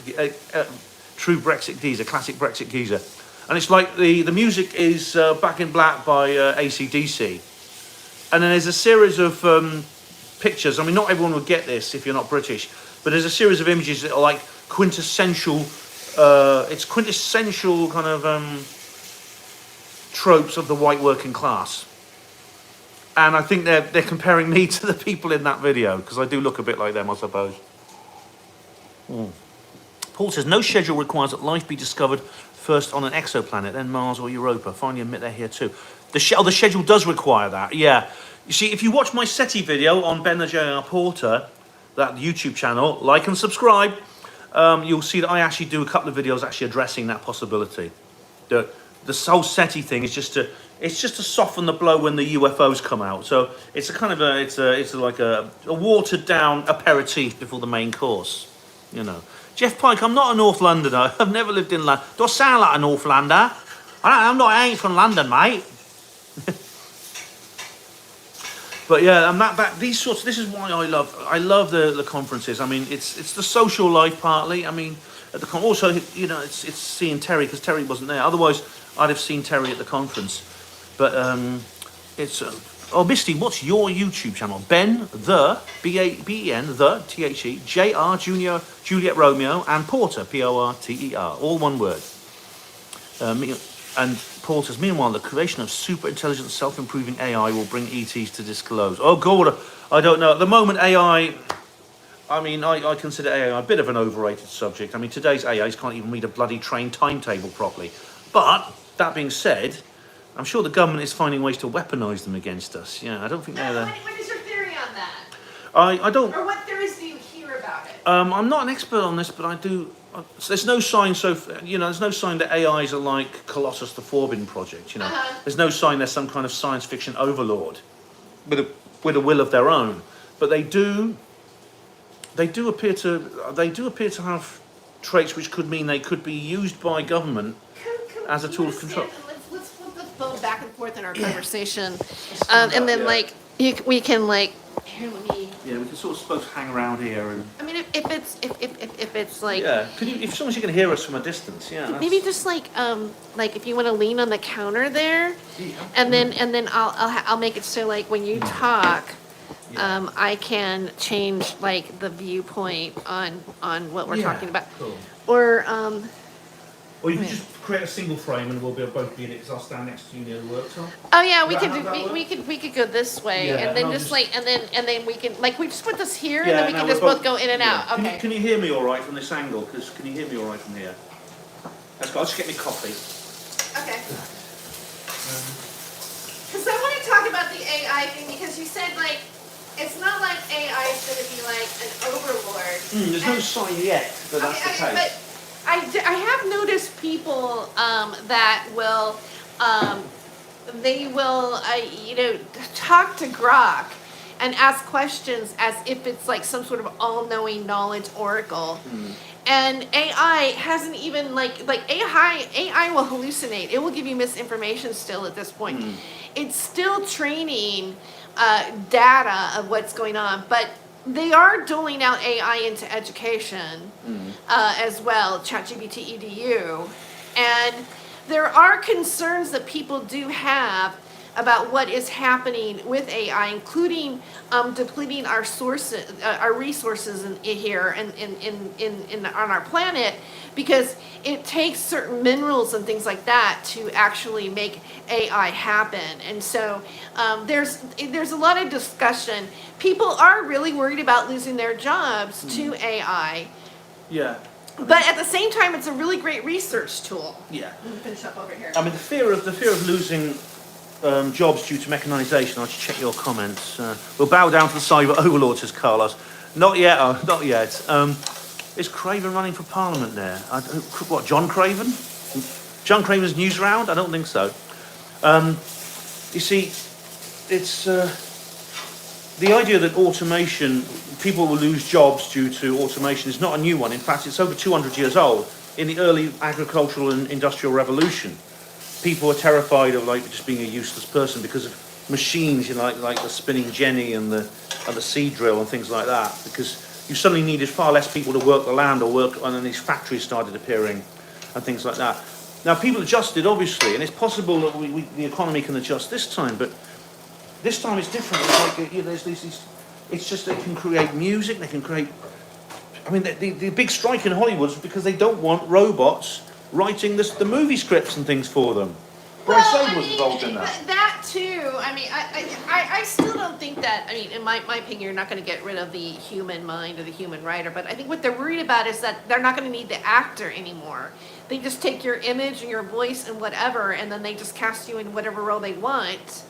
Speaker 2: true Brexit geezer, classic Brexit geezer. And it's like the music is Back in Black by AC/DC. And then there's a series of pictures. I mean, not everyone would get this if you're not British, but there's a series of images that are like quintessential, it's quintessential kind of tropes of the white working class. And I think they're comparing me to the people in that video, because I do look a bit like them, I suppose. Paul says, no schedule requires that life be discovered first on an exoplanet, then Mars or Europa. Finally admit they're here too. The schedule does require that, yeah. You see, if you watch my SETI video on Ben the J.R. Porter, that YouTube channel, like and subscribe, you'll see that I actually do a couple of videos actually addressing that possibility. The whole SETI thing is just to soften the blow when the UFOs come out. So it's a kind of it's like a watered down aperitif before the main course, Jeff Pike, I'm not a North Londoner. I've never lived in London. Do I sound like a North Lander? I ain't from London, mate. But yeah, and this is why I love the conferences. I mean, it's the social life partly. I mean, also it's seeing Terry, because Terry wasn't there. Otherwise, I'd have seen Terry at the conference. But it's Misty, what's your YouTube channel? Ben the Ben the THE JR Junior Juliet Romeo and Porter PORTER, all one word. And Paul says, meanwhile, the creation of super intelligent, self-improving AI will bring ETs to disclose. Oh God, I don't know. At the moment, AI. I mean, I consider AI a bit of an overrated subject. I mean, today's AIs can't even read a bloody train timetable properly. But that being said, I'm sure the government is finding ways to weaponise them against us. Yeah, I don't think they're there.
Speaker 1: What is your theory on that?
Speaker 2: I don't.
Speaker 1: Or what theories do you hear about it?
Speaker 2: I'm not an expert on this, but I do. There's no sign. There's no sign that AIs are like Colossus the Forbin project. There's no sign they're some kind of science fiction overlord with a will of their own. But they do appear to have traits which could mean they could be used by government as a tool of control.
Speaker 1: Let's flip the phone back and forth in our conversation, and then we can here. Let me.
Speaker 2: Yeah, we can sort of supposed to hang around here and.
Speaker 1: I mean, if it's like.
Speaker 2: Yeah, if someone can hear us from a distance, yeah.
Speaker 1: Maybe just like if you want to lean on the counter there,
Speaker 2: Yeah.
Speaker 1: and then I'll make it so like when you talk. I can change like the viewpoint on what we're talking about,
Speaker 2: cool.
Speaker 1: Or
Speaker 2: you can just create a single frame and we'll both be in it, because I'll stand next to you near the worktop.
Speaker 1: oh yeah, we
Speaker 2: Right,
Speaker 1: could
Speaker 2: how's that
Speaker 1: do,
Speaker 2: work?
Speaker 1: we could go this way,
Speaker 2: Yeah,
Speaker 1: and then
Speaker 2: and I'll
Speaker 1: just
Speaker 2: just-
Speaker 1: and then we can we just put this here,
Speaker 2: Yeah,
Speaker 1: and then we
Speaker 2: no,
Speaker 1: can
Speaker 2: we're
Speaker 1: just both go in and out.
Speaker 2: Can you-
Speaker 1: Okay.
Speaker 2: Can you hear me all right from this angle? Because can you hear me all right from here? Let's go. I'll just get me coffee.
Speaker 1: Okay. Because I want to talk about the AI thing, because you said it's not like AI is going to be like an overlord.
Speaker 2: There's no sign yet that that's the case.
Speaker 1: But I have noticed people that will they will talk to Grok and ask questions as if it's like some sort of all-knowing knowledge oracle. And AI hasn't even AI will hallucinate. It will give you misinformation still at this point. It's still training data of what's going on, but they are doling out AI into education as well, ChatGPT EDU. And there are concerns that people do have about what is happening with AI, including depleting our resources here on our planet, because it takes certain minerals and things like that to actually make AI happen. And so there's a lot of discussion. People are really worried about losing their jobs to AI.
Speaker 2: Yeah.
Speaker 1: But at the same time, it's a really great research tool.
Speaker 2: Yeah.
Speaker 1: Let me finish up over here.
Speaker 2: I mean, the fear of losing jobs due to mechanisation. I'll just check your comments. We'll bow down to the cyber overlord, says Carlos. Not yet. Not yet. Is Craven running for Parliament there? What? John Craven? John Craven's news round? I don't think so. You see, it's the idea that automation, people will lose jobs due to automation, is not a new one. In fact, it's over 200 years old. In the early agricultural and industrial revolution, people are terrified of like just being a useless person because of machines, you know, like the spinning jenny and the seed drill and things like that. Because you suddenly needed far less people to work the land or work, and then these factories started appearing and things like that. Now people adjusted, obviously, and it's possible that the economy can adjust this time, but this time it's different. It's like, you know, there's these. It's just they can create music. They can create. I mean, the big strike in Hollywood is because they don't want robots writing the movie scripts and things for them. Bryce
Speaker 1: Well,
Speaker 2: was involved in that.
Speaker 1: That too. I mean, I still don't think that. I mean, in my opinion, you're not going to get rid of the human mind or the human writer. But I think what they're worried about is that they're not going to need the actor anymore. They just take your image and your voice and whatever, and then they just cast you in whatever role they want.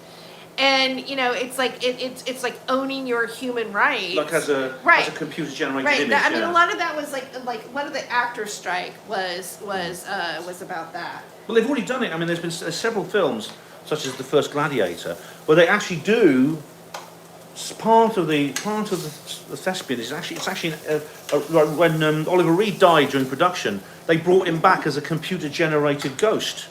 Speaker 1: And you know, it's like it's like owning your human rights.
Speaker 2: Like as a computer generated image.
Speaker 1: I mean, a lot of that was like one of the actor strike was about that.
Speaker 2: Well, they've already done it. I mean, there's several films, such as the first Gladiator, where they actually do part of the thespian is actually when Oliver Reed died during production, they brought him back as a computer generated ghost.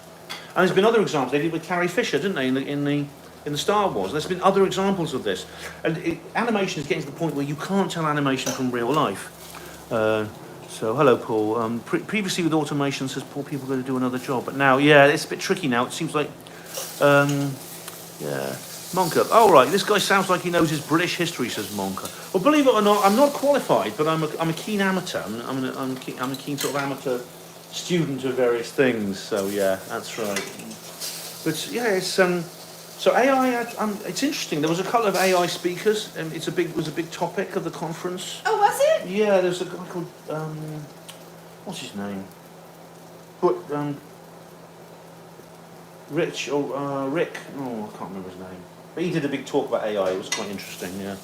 Speaker 2: And there's been other examples. They did it with Carrie Fisher, didn't they, in the Star Wars. There's been other examples of this. And animation is getting to the point where you can't tell animation from real life. So, hello, Paul. Previously with automation, says poor people going to do another job. But now, yeah, it's a bit tricky now. It seems like, yeah. Monka. Oh, right, this guy sounds like he knows his British history, says Monka. Well, believe it or not, I'm not qualified, but I'm a keen amateur. I'm a keen sort of amateur student of various things. So, yeah, that's right. But, yeah, it's... So AI, it's interesting. There was a couple of AI speakers, and it was a big topic of the conference.
Speaker 1: Oh, was it?
Speaker 2: Yeah, there's a guy called what's his name? But Rick. Oh, I can't remember his name. But he did a big talk about AI. It was quite interesting. Yeah.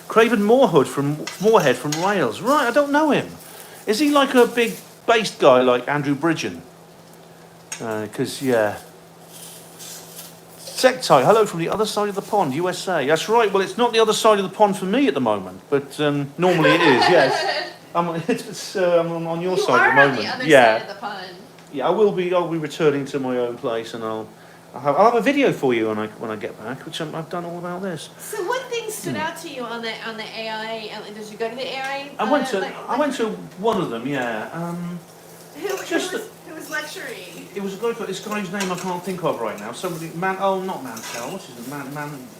Speaker 2: Craven Moorhead from Wales. Right, I don't know him. Is he like a big based guy like Andrew Bridgen? Because yeah. Sectai, hello from the other side of the pond, USA. That's right. Well, it's not the other side of the pond for me at the moment, but normally it is. Yes, I'm on your side at the moment.
Speaker 1: On the other side of the pond.
Speaker 2: Yeah, I'll be returning to my own place, and I'll have a video for you when I get back, which I've done all about this.
Speaker 1: So, what thing stood out to you on the AI? Did you go to the AI?
Speaker 2: I went to one of them. Yeah.
Speaker 1: Who was lecturing?
Speaker 2: It was a guy. This guy's name I can't think of right now. Somebody, not Mansell. What's his name?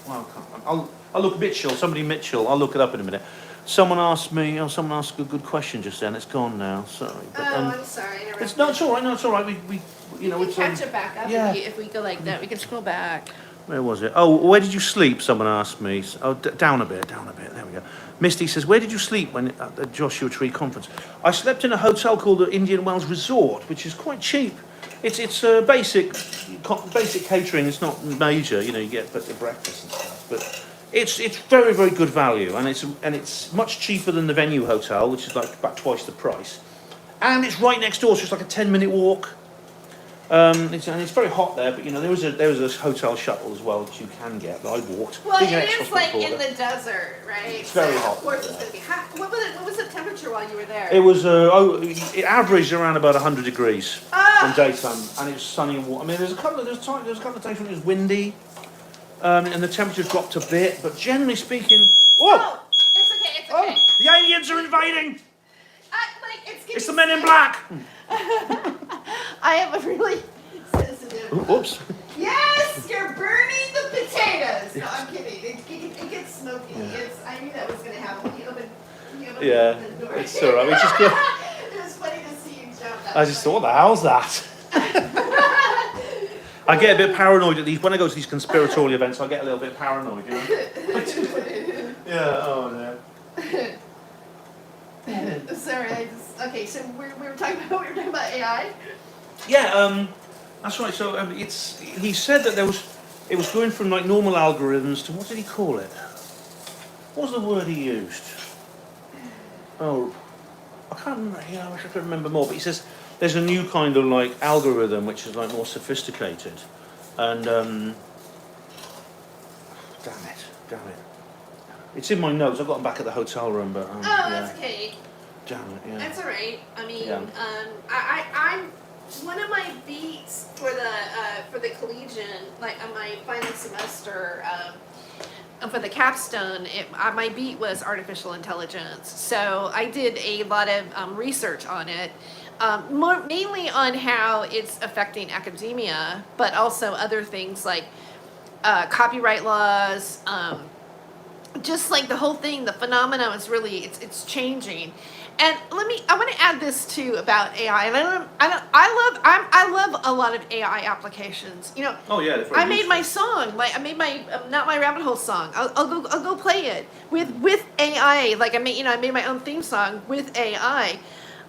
Speaker 2: Well, I'll look Mitchell. Somebody Mitchell. I'll look it up in a minute. Someone asked a good question just then. It's gone now. Sorry. But,
Speaker 1: I'm sorry.
Speaker 2: It's all right. No, it's all right. We
Speaker 1: can catch it back up if we go like that. We can scroll back.
Speaker 2: Where was it? Oh, where did you sleep? Someone asked me. Oh, down a bit. There we go. Misty says, where did you sleep at the Joshua Tree conference? I slept in a hotel called the Indian Wells Resort, which is quite cheap. It's basic catering. It's not major. You know, you get the breakfast and stuff, but it's very, very good value, and it's much cheaper than the Venue Hotel, which is like about twice the price, and it's right next door, so it's like a 10-minute walk. It's very hot there, but you know there was a hotel shuttle as well that you can get. That I walked.
Speaker 1: Well, it is like in the desert, right?
Speaker 2: It's very hot.
Speaker 1: Of course, it's going to be hot. What was the temperature while you were there?
Speaker 2: It was it averaged around about 100 degrees in daytime, and it was sunny and warm. I mean, there was a couple of days when it was windy, and the temperature dropped a bit, but generally speaking,
Speaker 1: oh, it's okay. It's okay.
Speaker 2: The aliens are invading. It's the Men in Black.
Speaker 1: I have a really sensitive.
Speaker 2: Oops.
Speaker 1: Yes, you're burning the potatoes. No, I'm kidding. It gets smoky.
Speaker 2: Yeah.
Speaker 1: I knew that was going to happen. When you open the door.
Speaker 2: It's all right.
Speaker 1: It was funny to see you jump.
Speaker 2: I just thought, what the hell's that? I get a bit paranoid at these when I go to these conspiratorial events. I get a little bit paranoid. You know? Yeah. Oh no.
Speaker 1: Sorry, okay. So we were talking about AI.
Speaker 2: Yeah, that's right. So he said that it was going from like normal algorithms to what did he call it? What was the word he used? Oh, I can't remember. I wish I could remember more. But he says there's a new kind of like algorithm which is like more sophisticated, and damn it. It's in my notes. I've got them back at the hotel room, but
Speaker 1: that's okay.
Speaker 2: Damn it, yeah.
Speaker 1: That's all right. I mean,
Speaker 2: Yeah.
Speaker 1: one of my beats for the collegian, like on my final semester, for the capstone, my beat was artificial intelligence. So I did a lot of research on it, mainly on how it's affecting academia, but also other things like copyright laws. Just like the whole thing, the phenomenon is really it's changing. And I want to add this too about AI. And I love a lot of AI applications. You know,
Speaker 2: Oh yeah,
Speaker 1: I made my song, like I made my not my rabbit hole song. I'll go play it with AI. Like I made my own theme song with AI.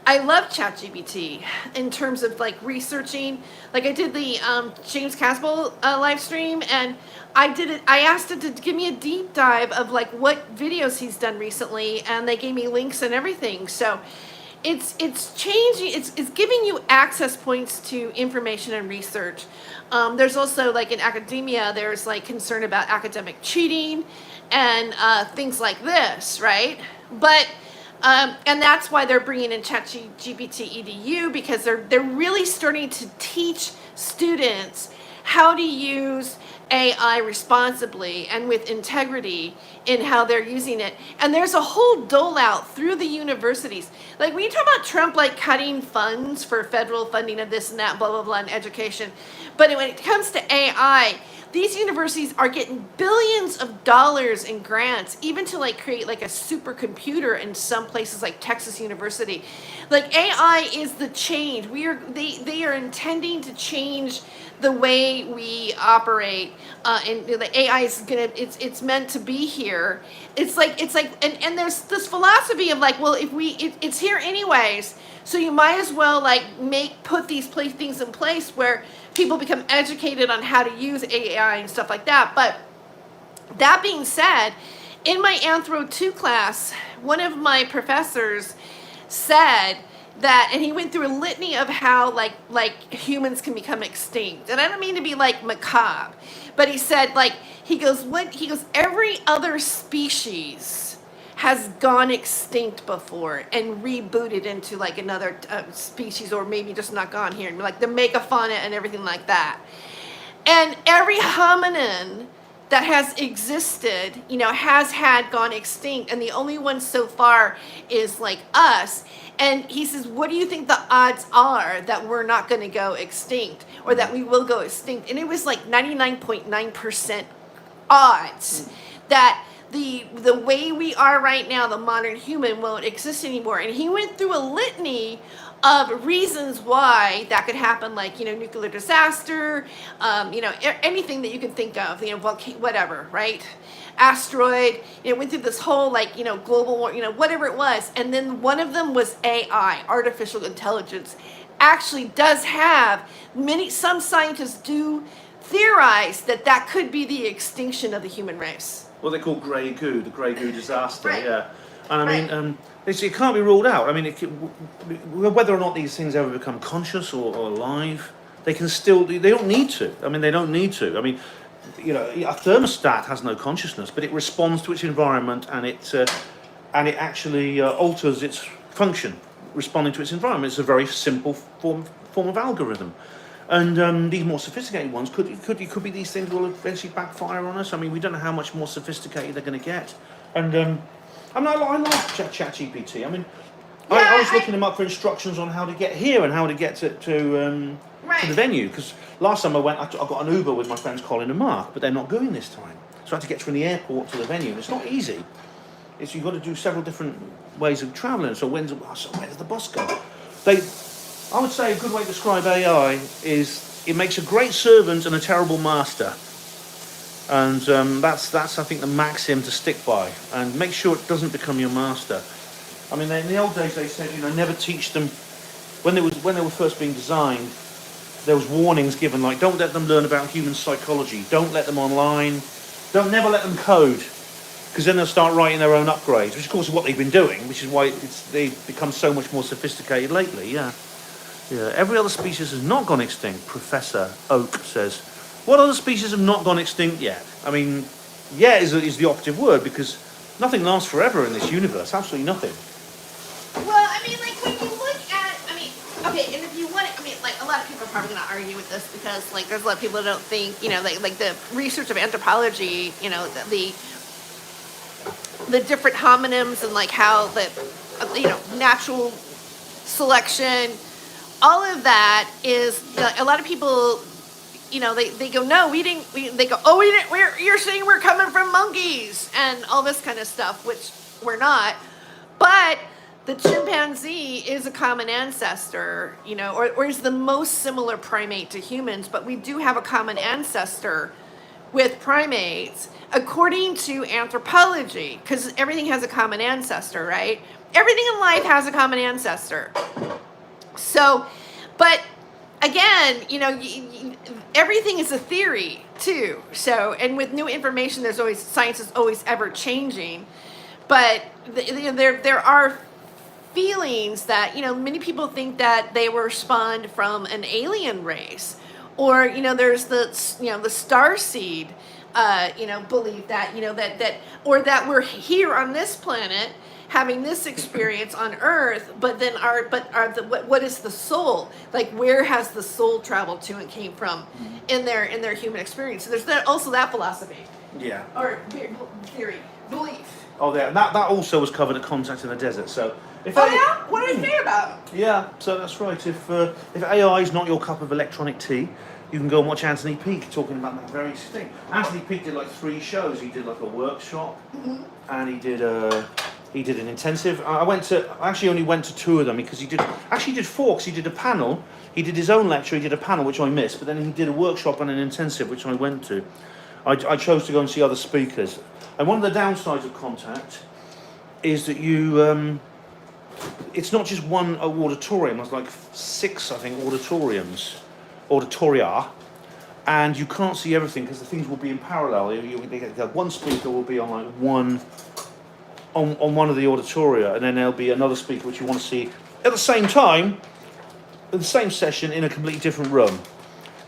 Speaker 1: I love ChatGPT in terms of like researching. Like I did the James Caswell live stream, and I did it. I asked it to give me a deep dive of like what videos he's done recently, and they gave me links and everything. So it's changing. It's giving you access points to information and research. There's also like in academia, there's like concern about academic cheating and things like this, right? But and that's why they're bringing in ChatGPT EDU, because they're really starting to teach students how to use AI responsibly and with integrity in how they're using it. And there's a whole dole out through the universities. Like when you talk about Trump like cutting funds for federal funding of this and that, blah, blah, blah, in education. But when it comes to AI, these universities are getting billions of dollars in grants, even to like create like a supercomputer in some places like Texas University. Like AI is the change. They are intending to change the way we operate, and the AI is it's meant to be here. It's like and there's this philosophy of like, well, if it's here anyways, so you might as well like put these things in place where people become educated on how to use AI and stuff like that. But that being said, in my Anthro 2 class, one of my professors said that, and he went through a litany of how like humans can become extinct. And I don't mean to be like macabre, but he said he goes every other species has gone extinct before and rebooted into like another species, or maybe just not gone here, like the megafauna and everything like that. And every hominin that has existed, has gone extinct, and the only one so far is like us. And he says, what do you think the odds are that we're not going to go extinct, or that we will go extinct? And it was like 99.9% odds that the way we are right now, the modern human, won't exist anymore. And he went through a litany of reasons why that could happen, like nuclear disaster, anything that you can think of, whatever, right? Asteroid. Went through this whole global war, whatever it was. And then one of them was AI, artificial intelligence. Actually does have some scientists do theorize that could be the extinction of the human race.
Speaker 2: What they call grey goo, the grey goo disaster,
Speaker 1: Right.
Speaker 2: yeah. And I mean, it can't be ruled out. I mean, whether or not these things ever become conscious or alive, they don't need to. I mean, they don't need to. I mean, a thermostat has no consciousness, but it responds to its environment, and it actually alters its function, responding to its environment. It's a very simple form of algorithm. And these more sophisticated ones could be these things will eventually backfire on us. I mean, we don't know how much more sophisticated they're going to get. And I like ChatGPT. I mean, I was looking him up for instructions on how to get here and how to get to the venue, because last time I went, I got an Uber with my friends Colin and Mark, but they're not going this time. So I had to get from the airport to the venue, and it's not easy. You've got to do several different ways of travelling. So where does the bus go? I would say a good way to describe AI is it makes a great servant and a terrible master. And that's I think the maxim to stick by. And make sure it doesn't become your master. I mean, in the old days they said, never teach them. When they were first being designed, there was warnings given like, don't let them learn about human psychology. Don't let them online. Never let them code, because then they'll start writing their own upgrades, which of course is what they've been doing, which is why they've become so much more sophisticated lately. Yeah. Every other species has not gone extinct, Professor Oak says. What other species have not gone extinct yet? I mean, is the operative word, because nothing lasts forever in this universe. Absolutely nothing.
Speaker 1: Well, I mean, like when you look at, okay, and if you want, like a lot of people are probably going to argue with this because, like, there's a lot of people that don't think, like the research of anthropology, the different homonyms and like how the, natural selection, all of that is, a lot of people, they go, no, we didn't, they go, oh, we didn't, you're saying we're coming from monkeys and all this kind of stuff, which we're not. But the chimpanzee is a common ancestor, or is the most similar primate to humans, but we do have a common ancestor with primates, according to anthropology, because everything has a common ancestor, right? Everything in life has a common ancestor. So, but again, everything is a theory too. So, and with new information, science is always ever changing. But there are feelings that, many people think that they were spawned from an alien race, or there's the starseed belief that or that we're here on this planet having this experience on Earth, but then what is the soul? Like, where has the soul traveled to and came from in their human experience? So there's also that philosophy.
Speaker 2: Yeah.
Speaker 1: Or theory, belief.
Speaker 2: Oh, there. That also was covered at Contact in the Desert. So,
Speaker 1: yeah? What did it say about it?
Speaker 2: Yeah, so that's right. If AI is not your cup of electronic tea, you can go and watch Anthony Peake talking about that very thing. Anthony Peake did like 3 shows. He did like a workshop, and he did an intensive. I actually only went to 2 of them because he did 4 because he did a panel. He did his own lecture. He did a panel which I missed, but then he did a workshop and an intensive which I went to. I chose to go and see other speakers. And one of the downsides of Contact is that you, it's not just one auditorium, there's like 6, I think, auditoria, and you can't see everything because the things will be in parallel. One speaker will be on like one of the auditoria, and then there'll be another speaker which you want to see at the same time, in the same session, in a completely different room.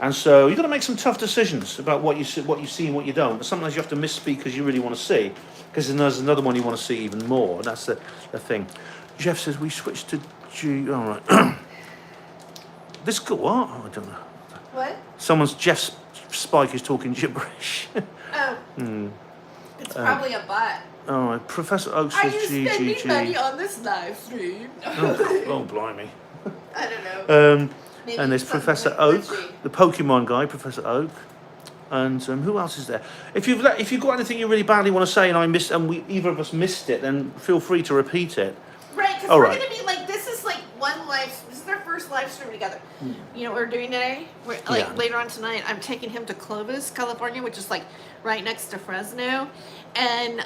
Speaker 2: And so you've got to make some tough decisions about what you see and what you don't. But sometimes you have to miss speakers you really want to see, because then there's another one you want to see even more. And that's the thing. Jeff says we switched to G. All right. This what? Oh, I don't know.
Speaker 1: What?
Speaker 2: Jeff's Spike is talking gibberish.
Speaker 1: Oh. It's probably a bot.
Speaker 2: All right. Professor Oaks
Speaker 1: Are
Speaker 2: says
Speaker 1: you spending money on this live stream?
Speaker 2: Oh, blimey.
Speaker 1: I don't know. Maybe
Speaker 2: and there's Professor Oak, the Pokemon guy, Professor Oak, and who else is there? If you've got anything you really badly want to say and either of us missed it, then feel free to repeat it.
Speaker 1: Right, because we're going to be like, this is our first live stream together. You know what we're doing today? Later on tonight, I'm taking him to Clovis, California, which is like right next to Fresno. And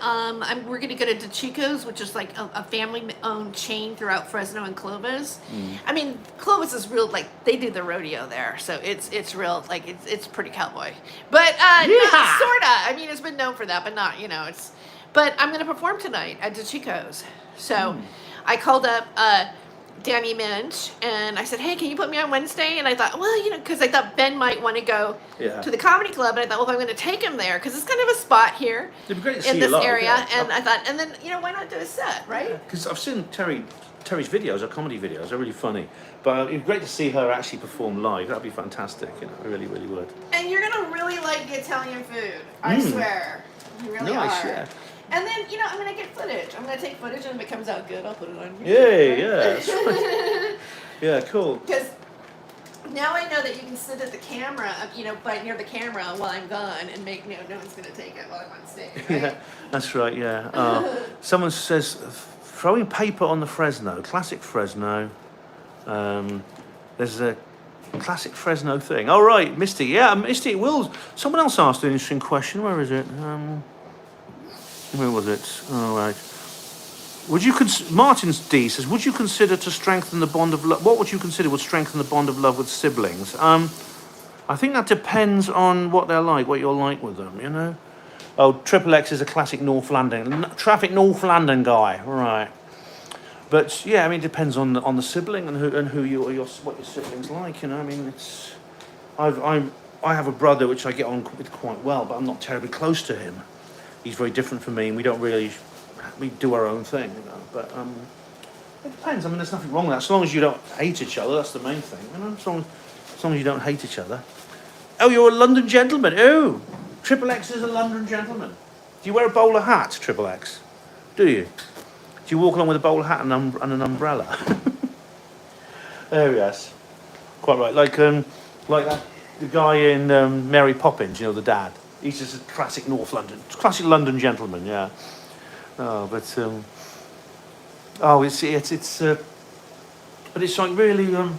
Speaker 1: we're going to go to DeChico's, which is like a family-owned chain throughout Fresno and Clovis. I mean, Clovis is real, like, they do the rodeo there. So it's real, like, it's pretty cowboy. But, not, sorta. I mean, it's been known for that, but not, But I'm going to perform tonight at DeChico's. So I called up Danny Minch, and I said, hey, can you put me on Wednesday? And I thought, well, because I thought Ben might want to go to the comedy club, and I thought, well, if I'm going to take him there, because it's kind of a spot here in this area, and I thought, and then, why not do a set, right?
Speaker 2: Because I've seen Terry's videos, her comedy videos, are really funny, but it'd be great to see her actually perform live. That'd be fantastic, I really, really would.
Speaker 1: And you're going to really like the Italian food, I swear. You really are. Yeah. And then, I'm going to get footage. I'm going to take footage, and if it comes out good, I'll put it on YouTube.
Speaker 2: Yeah. Yeah, cool.
Speaker 1: Because now I know that you can sit at the camera, near the camera while I'm gone and make, no one's going to take it while I'm on stage, right?
Speaker 2: Yeah, that's right, yeah. Someone says, throwing paper on the Fresno, classic Fresno. There's a classic Fresno thing. Oh, right, Misty. Yeah, Misty, someone else asked an interesting question. Where is it? Where was it? All right. Martin D says, would you consider to strengthen the bond of love? What would you consider would strengthen the bond of love with siblings? I think that depends on what they're like, what you're like with them, Oh, Triple X is a classic North London, traffic North London guy, right? But yeah, I mean, it depends on the sibling and what your siblings like, I mean, I have a brother which I get on with quite well, but I'm not terribly close to him. He's very different from me, and we do our own thing, But it depends. I mean, there's nothing wrong with that. As long as you don't hate each other, that's the main thing. As long as as long as you don't hate each other. Oh, you're a London gentleman. Oh, Triple X is a London gentleman. Do you wear a bowler hat, Triple X? Do you? Do you walk along with a bowler hat and an umbrella? Oh yes, quite right. Like that, the guy in Mary Poppins, you know, the dad. He's just a classic classic London gentleman. Yeah. Oh, but but it's like really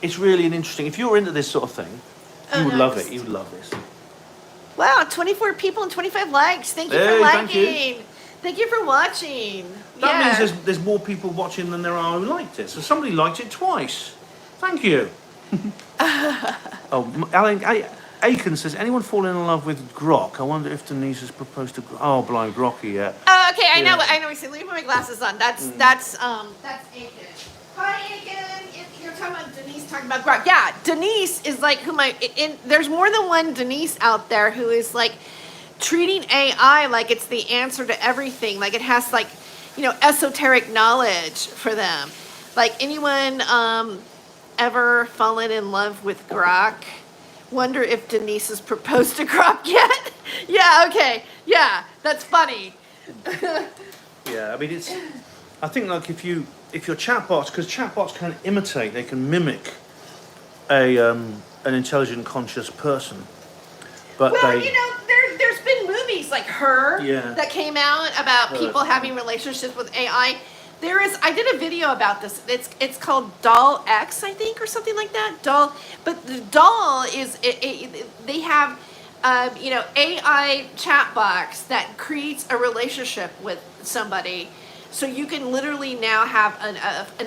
Speaker 2: it's really an interesting. If you're into this sort of thing, you would love it. You would love this.
Speaker 1: Wow, 24 people and 25 likes. Thank you for liking. Thank you for watching.
Speaker 2: That means there's more people watching than there are who liked it. So somebody liked it twice. Thank you. Oh, Alan Aiken says, anyone fallen in love with Grok? I wonder if Denise has proposed to. Oh, blind Grocky, yeah.
Speaker 1: Oh, okay, I know. I know. Let me put my glasses on. That's Aiken. Hi, Aiken. If you're talking about Denise talking about Grok, yeah, Denise is like there's more than one Denise out there who is like treating AI like it's the answer to everything. Like it has like, esoteric knowledge for them. Like anyone ever fallen in love with Grok? Wonder if Denise has proposed to Grok yet? Yeah, okay. Yeah, that's funny.
Speaker 2: Yeah, I mean I think like if you're chatbots, because chatbots can imitate, they can mimic an intelligent, conscious person. But
Speaker 1: there's been movies like Her that came out about people having relationships with AI. I did a video about this. It's called Doll X, I think, or something like that. But the doll is they have AI chat box that creates a relationship with somebody. So you can literally now have an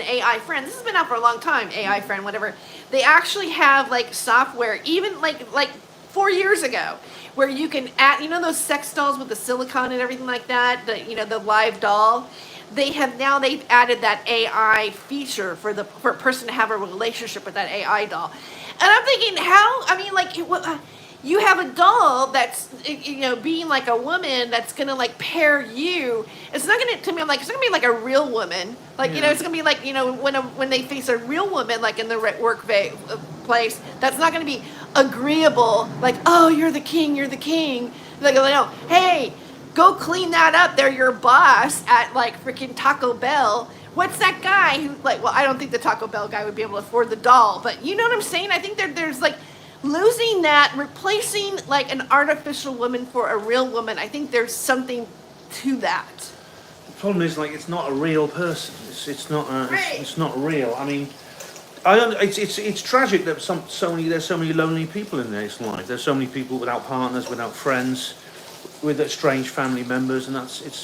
Speaker 1: AI friend. This has been out for a long time. AI friend, whatever. They actually have like software, even like 4 years ago, where you can add, those sex dolls with the silicone and everything like that, the live doll. They've added that AI feature for a person to have a relationship with that AI doll. And I'm thinking, you have a doll that's, being like a woman that's gonna like pair you. It's not gonna, to me, I'm like, it's gonna be like a real woman. Like, it's gonna be like, when they face a real woman, like in the workplace, that's not gonna be agreeable. Like, oh, you're the king. Like, no, hey, go clean that up. They're your boss at like freaking Taco Bell. What's that guy who like? Well, I don't think the Taco Bell guy would be able to afford the doll, but you know what I'm saying? I think there's like losing that, replacing like an artificial woman for a real woman. I think there's something to that.
Speaker 2: The problem is like it's not a real person. It's not real. I mean, it's tragic that there's so many lonely people in this life. There's so many people without partners, without friends, with estranged family members, and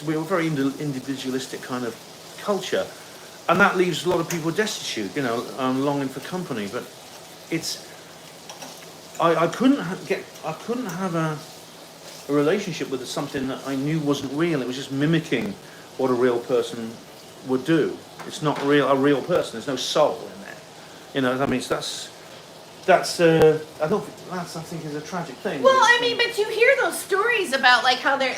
Speaker 2: we're a very individualistic kind of culture, and that leaves a lot of people destitute, longing for company. But I couldn't have a relationship with something that I knew wasn't real. It was just mimicking what a real person would do. It's not a real person. There's no soul in there. I mean, I think is a tragic thing.
Speaker 1: Well, I mean, but you hear those stories about like how they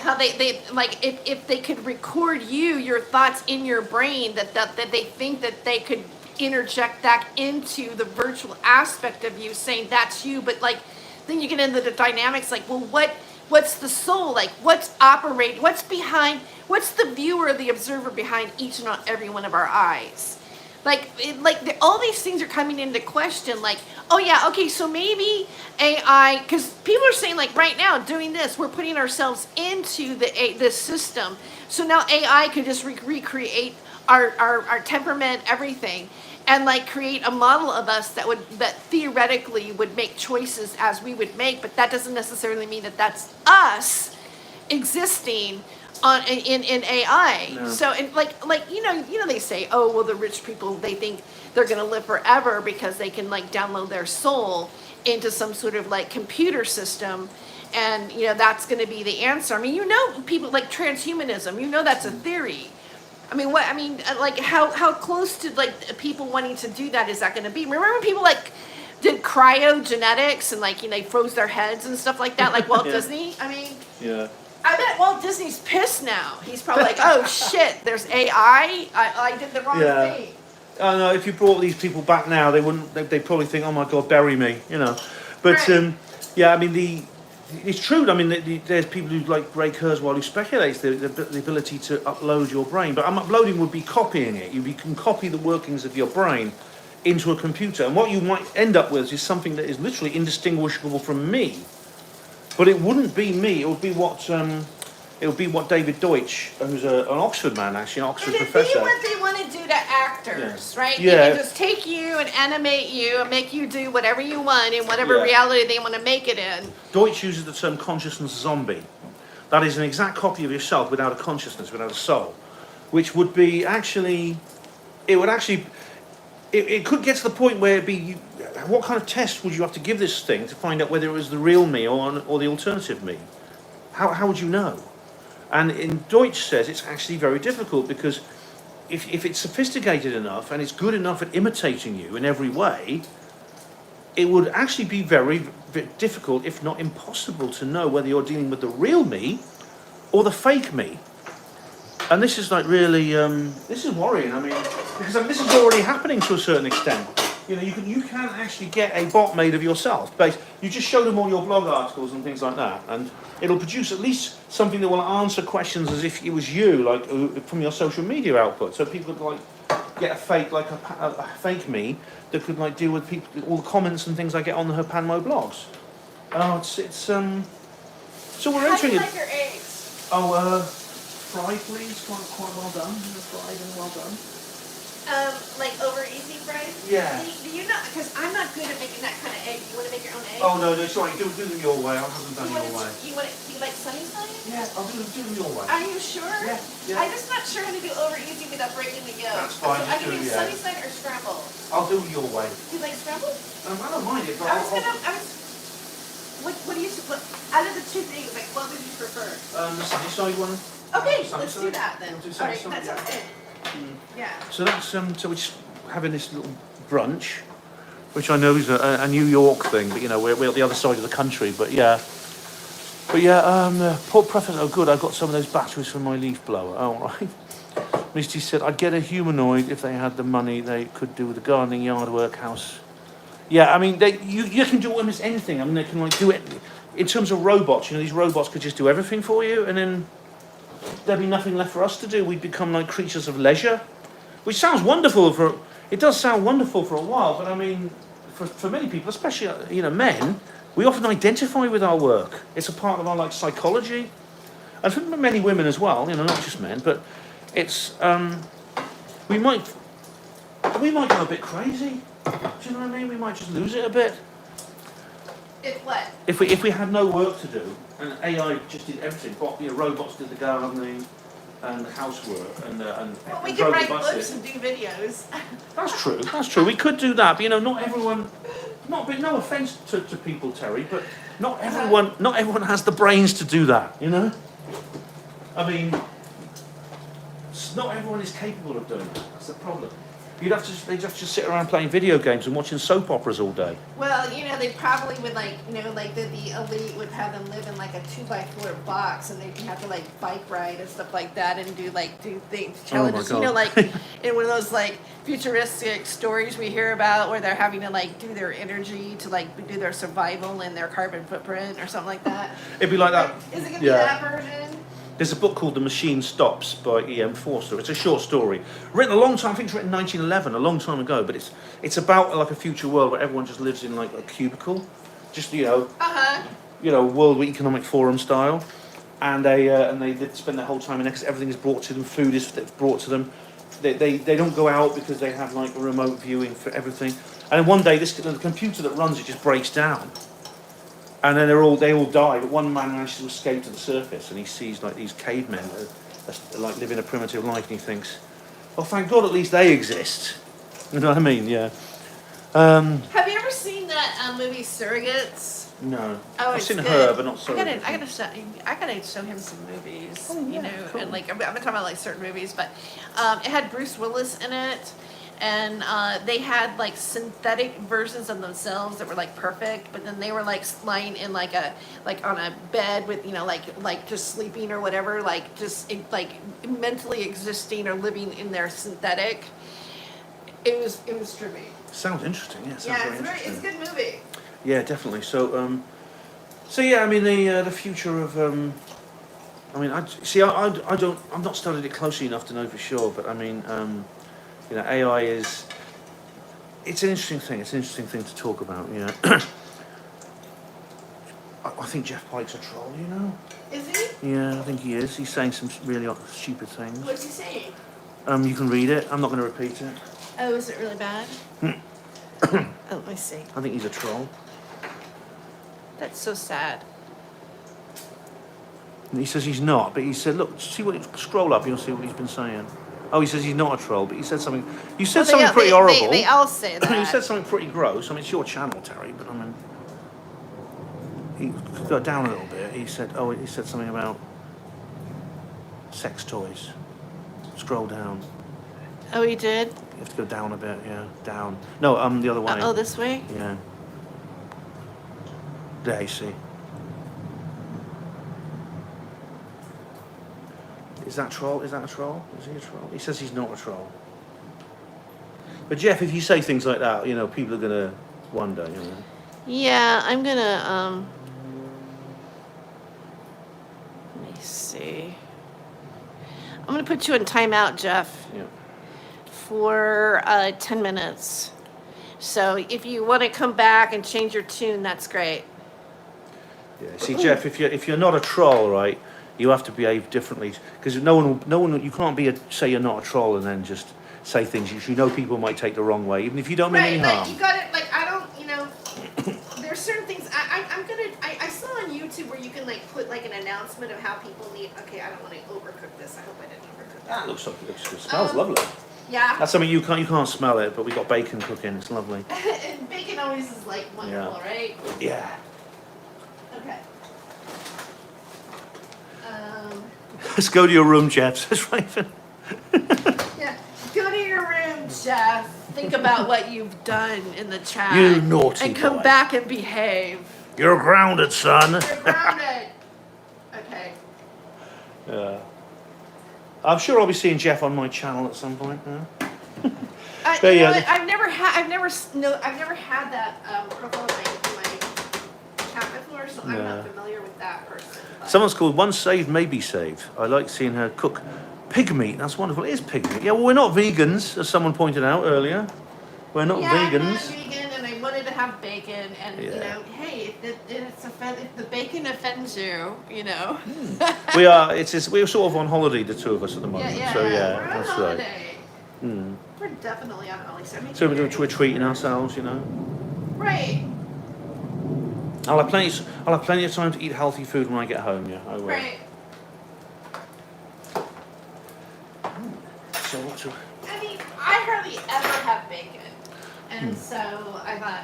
Speaker 1: like if they could record your thoughts in your brain, that they think that they could interject that into the virtual aspect of you, saying that's you. But like then you get into the dynamics like, well, what's the soul, like what's the viewer, the observer behind each and every one of our eyes? All these things are coming into question. Like, oh yeah, okay, so maybe AI, because people are saying like right now doing this, we're putting ourselves into this system. So now AI could just recreate our temperament, everything, and like create a model of us that theoretically would make choices as we would make, but that doesn't necessarily mean that that's us existing in AI. No. So and they say, oh well, the rich people, they think they're going to live forever because they can like download their soul into some sort of like computer system, and that's going to be the answer. I mean, people like transhumanism, that's a theory. I mean, like how close to like people wanting to do that is that going to be? Remember when people like did cryogenetics and like they froze their heads and stuff like that, like Walt Disney? I mean,
Speaker 2: yeah.
Speaker 1: I bet Walt Disney's pissed now. He's probably like, oh shit, there's AI. I did the wrong thing.
Speaker 2: I know if you brought these people back now, they wouldn't. They'd probably think, "Oh my God, bury me," you know. But
Speaker 1: Right.
Speaker 2: yeah, I mean it's true. I mean, there's people who like Ray Kurzweil who speculates the ability to upload your brain, but uploading would be copying it. You can copy the workings of your brain into a computer, and what you might end up with is something that is literally indistinguishable from me. But it wouldn't be me. It would be what David Deutsch, who's an Oxford man, actually, an Oxford
Speaker 1: It'd be
Speaker 2: professor.
Speaker 1: what they want to do to actors, right?
Speaker 2: Yeah.
Speaker 1: They can just take you and animate you and make you do whatever you want in whatever
Speaker 2: Yeah.
Speaker 1: reality they want to make it in.
Speaker 2: Deutsch uses the term consciousness zombie. That is an exact copy of yourself without a consciousness, without a soul, which would be actually, it could get to the point where it'd be, what kind of test would you have to give this thing to find out whether it was the real me or the alternative me? How would you know? And in Deutsch says it's actually very difficult because if it's sophisticated enough and it's good enough at imitating you in every way, it would actually be very difficult, if not impossible, to know whether you're dealing with the real me or the fake me. And this is like really, this is worrying. I mean, because this is already happening to a certain extent. You know, you can actually get a bot made of yourself. You just show them all your blog articles and things like that, and it'll produce at least something that will answer questions as if it was you, like from your social media output. So people could like get a fake, like a fake me that could like deal with people, all the comments and things I get on her Panmo blogs. Oh, so we're
Speaker 1: How do
Speaker 2: entering
Speaker 1: you
Speaker 2: it.
Speaker 1: like your eggs?
Speaker 2: Oh, fried, please. Quite well done. Fried and well done.
Speaker 1: Like over easy fried?
Speaker 2: Yeah.
Speaker 1: Do you not? Because I'm not good at making that kind of egg. You want to make your own egg?
Speaker 2: Oh no, sorry. Do them your way. I haven't done your way.
Speaker 1: You like sunny side?
Speaker 2: Yeah, I'll do them your way.
Speaker 1: Are you sure?
Speaker 2: Yeah.
Speaker 1: I'm just not sure how to do over easy without breaking the yolk.
Speaker 2: That's fine,
Speaker 1: So I
Speaker 2: just
Speaker 1: can
Speaker 2: do
Speaker 1: do
Speaker 2: it,
Speaker 1: sunny side or scrambled.
Speaker 2: I'll do your way.
Speaker 1: Do you like scrambled?
Speaker 2: I don't mind it, but
Speaker 1: What do you what out of the two things? Like, what would you prefer?
Speaker 2: the sunny side one.
Speaker 1: Okay,
Speaker 2: Sunny
Speaker 1: let's
Speaker 2: side?
Speaker 1: do that then.
Speaker 2: We'll do
Speaker 1: All right,
Speaker 2: sunny
Speaker 1: that
Speaker 2: side,
Speaker 1: sounds good. Yeah.
Speaker 2: So that's so we're just having this little brunch, which I know is a New York thing, but you know we're at the other side of the country. But yeah, Paul Professor. Oh, good. I got some of those batteries from my leaf blower. Oh, right. Misty said I'd get a humanoid if they had the money. They could do the gardening, yard work, house. Yeah, I mean you can do almost anything. I mean they can like do it in terms of robots. You know these robots could just do everything for you, and then there'd be nothing left for us to do. We'd become like creatures of leisure, which sounds wonderful it does sound wonderful for a while, but I mean, for many people, especially men, we often identify with our work. It's a part of our like psychology, and for many women as well. Not just men, but it's we might go a bit crazy. Do you know what I mean? We might just lose it a bit.
Speaker 1: If what?
Speaker 2: If we had no work to do and AI just did everything, robots did the gardening and the housework and
Speaker 1: Well, we
Speaker 2: and
Speaker 1: could
Speaker 2: drove the
Speaker 1: write
Speaker 2: buses.
Speaker 1: books and do videos.
Speaker 2: That's true. We could do that, but not everyone. No offence to people, Terry, but not everyone has the brains to do that. I mean, not everyone is capable of doing that. That's the problem. They'd have to just sit around playing video games and watching soap operas all day.
Speaker 1: Well, they probably would the elite would have them live in like a 2x4 box, and they'd have to like bike ride and stuff like that, and do things challenges.
Speaker 2: God.
Speaker 1: Like in one of those like futuristic stories we hear about where they're having to like do their energy to like do their survival and their carbon footprint or something like that.
Speaker 2: It'd be like that.
Speaker 1: Is it gonna be that version?
Speaker 2: There's a book called The Machine Stops by E.M. Forster. It's a short story. Written a long time, I think it's written in 1911, a long time ago, but it's about like a future world where everyone just lives in like a cubicle. Just, World Economic Forum style. And they spend their whole time in there because everything is brought to them, food is brought to them. They don't go out because they have like remote viewing for everything. And then one day the computer that runs it just breaks down. And then they all die, but one man manages to escape to the surface, and he sees like these cavemen that like living a primitive life, and he thinks, "Oh, thank God, at least they exist." You know what I mean? Yeah.
Speaker 1: Have you ever seen that movie Surrogates?
Speaker 2: No.
Speaker 1: Oh,
Speaker 2: I've
Speaker 1: it's
Speaker 2: seen
Speaker 1: good.
Speaker 2: her, but not so.
Speaker 1: I gotta show him some movies.
Speaker 2: Cool.
Speaker 1: And like I'm not talking about like certain movies, but it had Bruce Willis in it. And they had like synthetic versions of themselves that were like perfect, but then they were like lying in like on a bed with like just sleeping or whatever, like just like mentally existing or living in their synthetic. It was trippy.
Speaker 2: Sounds interesting. Yeah, sounds very interesting.
Speaker 1: It's a good movie.
Speaker 2: Yeah, definitely. So yeah, I mean the future of I mean, I'm not studied it closely enough to know for sure, but I mean, AI is, it's an interesting thing. It's an interesting thing to talk about. You know, I think Jeff Pike's a troll. You know.
Speaker 1: Is he?
Speaker 2: Yeah, I think he is. He's saying some really stupid things.
Speaker 1: What's he saying?
Speaker 2: You can read it. I'm not going to repeat it.
Speaker 1: Oh, is it really bad? Oh, let me see.
Speaker 2: I think he's a troll.
Speaker 1: That's so sad.
Speaker 2: And he says he's not, but he said, look, scroll up, you'll see what he's been saying. Oh, he says he's not a troll, but he said something. You said something pretty horrible.
Speaker 1: They all say that.
Speaker 2: You said something pretty gross. I mean, it's your channel, Terry, but I mean, he got down a little bit. He said something about sex toys. Scroll down.
Speaker 1: Oh, he did?
Speaker 2: You have to go down a bit, yeah, down. No, the other way.
Speaker 1: Oh, this way?
Speaker 2: Yeah. There, you see. Is that troll? Is that a troll? Is he a troll? He says he's not a troll. But Jeff, if you say things like that, people are gonna wonder,
Speaker 1: Yeah, I'm gonna let me see. I'm gonna put you in timeout, Jeff.
Speaker 2: Yeah.
Speaker 1: For 10 minutes. So if you want to come back and change your tune, that's great.
Speaker 2: Yeah. See, Jeff, if you're not a troll, right, you have to behave differently because no one, you can't say you're not a troll and then just say things people might take the wrong way, even if you don't mean any harm.
Speaker 1: Like you got it. Like I don't, there's certain things I saw on YouTube where you can like put like an announcement of how people need. Okay, I don't want to overcook this. I hope I didn't overcook that.
Speaker 2: That looks good. It smells lovely.
Speaker 1: Yeah.
Speaker 2: That's something you can't smell it, but we got bacon cooking. It's lovely.
Speaker 1: And bacon always is like wonderful, right?
Speaker 2: Yeah.
Speaker 1: Okay.
Speaker 2: Let's go to your room, Jeff, says Raven.
Speaker 1: Yeah. Go to your room, Jeff. Think about what you've done in the chat.
Speaker 2: You naughty
Speaker 1: And come
Speaker 2: boy.
Speaker 1: back and behave.
Speaker 2: You're grounded, son.
Speaker 1: You're grounded. Okay.
Speaker 2: Yeah. I'm sure I'll be seeing Jeff on my channel at some point. Yeah?
Speaker 1: You know what? I've never had that profile in my chat before, so I'm not familiar with that person. But.
Speaker 2: Someone's called Once Saved, Maybe Saved. I like seeing her cook pig meat. That's wonderful. It is pig meat. Yeah, well, we're not vegans, as someone pointed out earlier. We're not vegans.
Speaker 1: I'm not vegan, and I wanted to have bacon, and hey, if the bacon offends you,
Speaker 2: We are. We're sort of on holiday, the two of us at the moment.
Speaker 1: Yeah,
Speaker 2: so
Speaker 1: we're
Speaker 2: that's
Speaker 1: on holiday.
Speaker 2: right.
Speaker 1: We're definitely on holiday.
Speaker 2: So we're treating ourselves,
Speaker 1: Right.
Speaker 2: I'll have plenty of time to eat healthy food when I get home. Yeah, I will.
Speaker 1: Right.
Speaker 2: So what's
Speaker 1: I mean, I hardly ever have bacon, and so I thought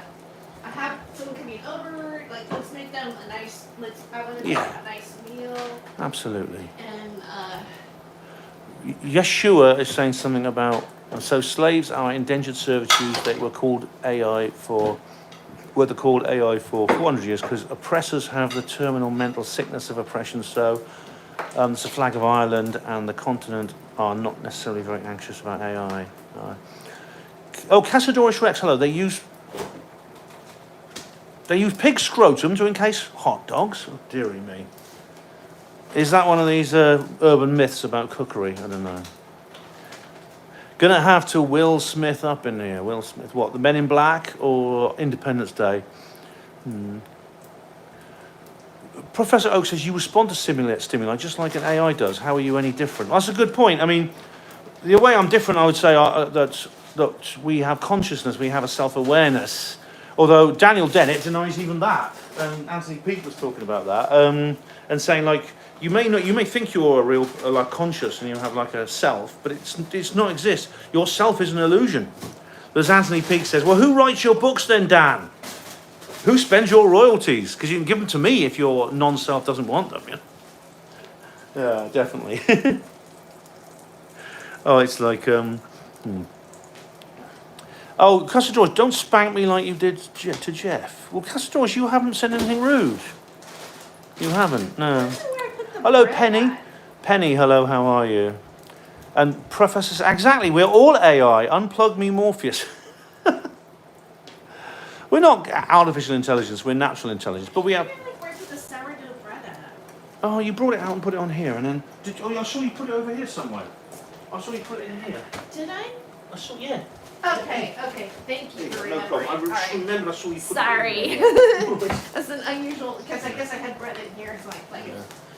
Speaker 1: I have someone coming over. Like, let's make them a nice. I want to make a nice meal.
Speaker 2: Absolutely.
Speaker 1: And
Speaker 2: Yeshua is saying something about so slaves are indentured servitude. They were called AI for 400 years because oppressors have the terminal mental sickness of oppression. So the flag of Ireland and the continent are not necessarily very anxious about AI. Cassadoris Rex, hello. They use pig scrotum to encase hot dogs. Oh, dearie me. Is that one of these urban myths about cookery? I don't know. Gonna have to Will Smith up in here. Will Smith, what? The Men in Black or Independence Day? Professor Oak says you respond to stimuli just like an AI does. How are you any different? Well, that's a good point. I mean, the way I'm different, I would say that we have consciousness, we have a self-awareness. Although Daniel Dennett denies even that. Anthony Peake was talking about that and saying like you may think you're a real like conscious and you have like a self, but it's not exist. Your self is an illusion. As Anthony Peake says, well, who writes your books then, Dan? Who spends your royalties? Because you can give them to me if your non-self doesn't want them. Yeah, definitely. Oh, it's like Oh, Custer George, don't spank me like you did to Jeff. Well, Custer George, you haven't said anything rude. You haven't, no. Hello, Penny. Penny, hello, how are you? And Professor says, exactly, we're all AI. Unplug me, Morpheus. We're not artificial intelligence, we're natural intelligence. But we have...
Speaker 1: Where did the sourdough bread at?
Speaker 2: Oh, you brought it out and put it on here, and then... I saw you put it over here somewhere. I saw you put it in here.
Speaker 1: Did I?
Speaker 2: I saw, yeah.
Speaker 1: Okay. Thank you for
Speaker 2: No
Speaker 1: remembering.
Speaker 2: problem. I
Speaker 1: All right.
Speaker 2: remember I saw you put
Speaker 1: Sorry.
Speaker 2: it in here.
Speaker 1: That's an unusual, because I guess I had bread in here, so I like it.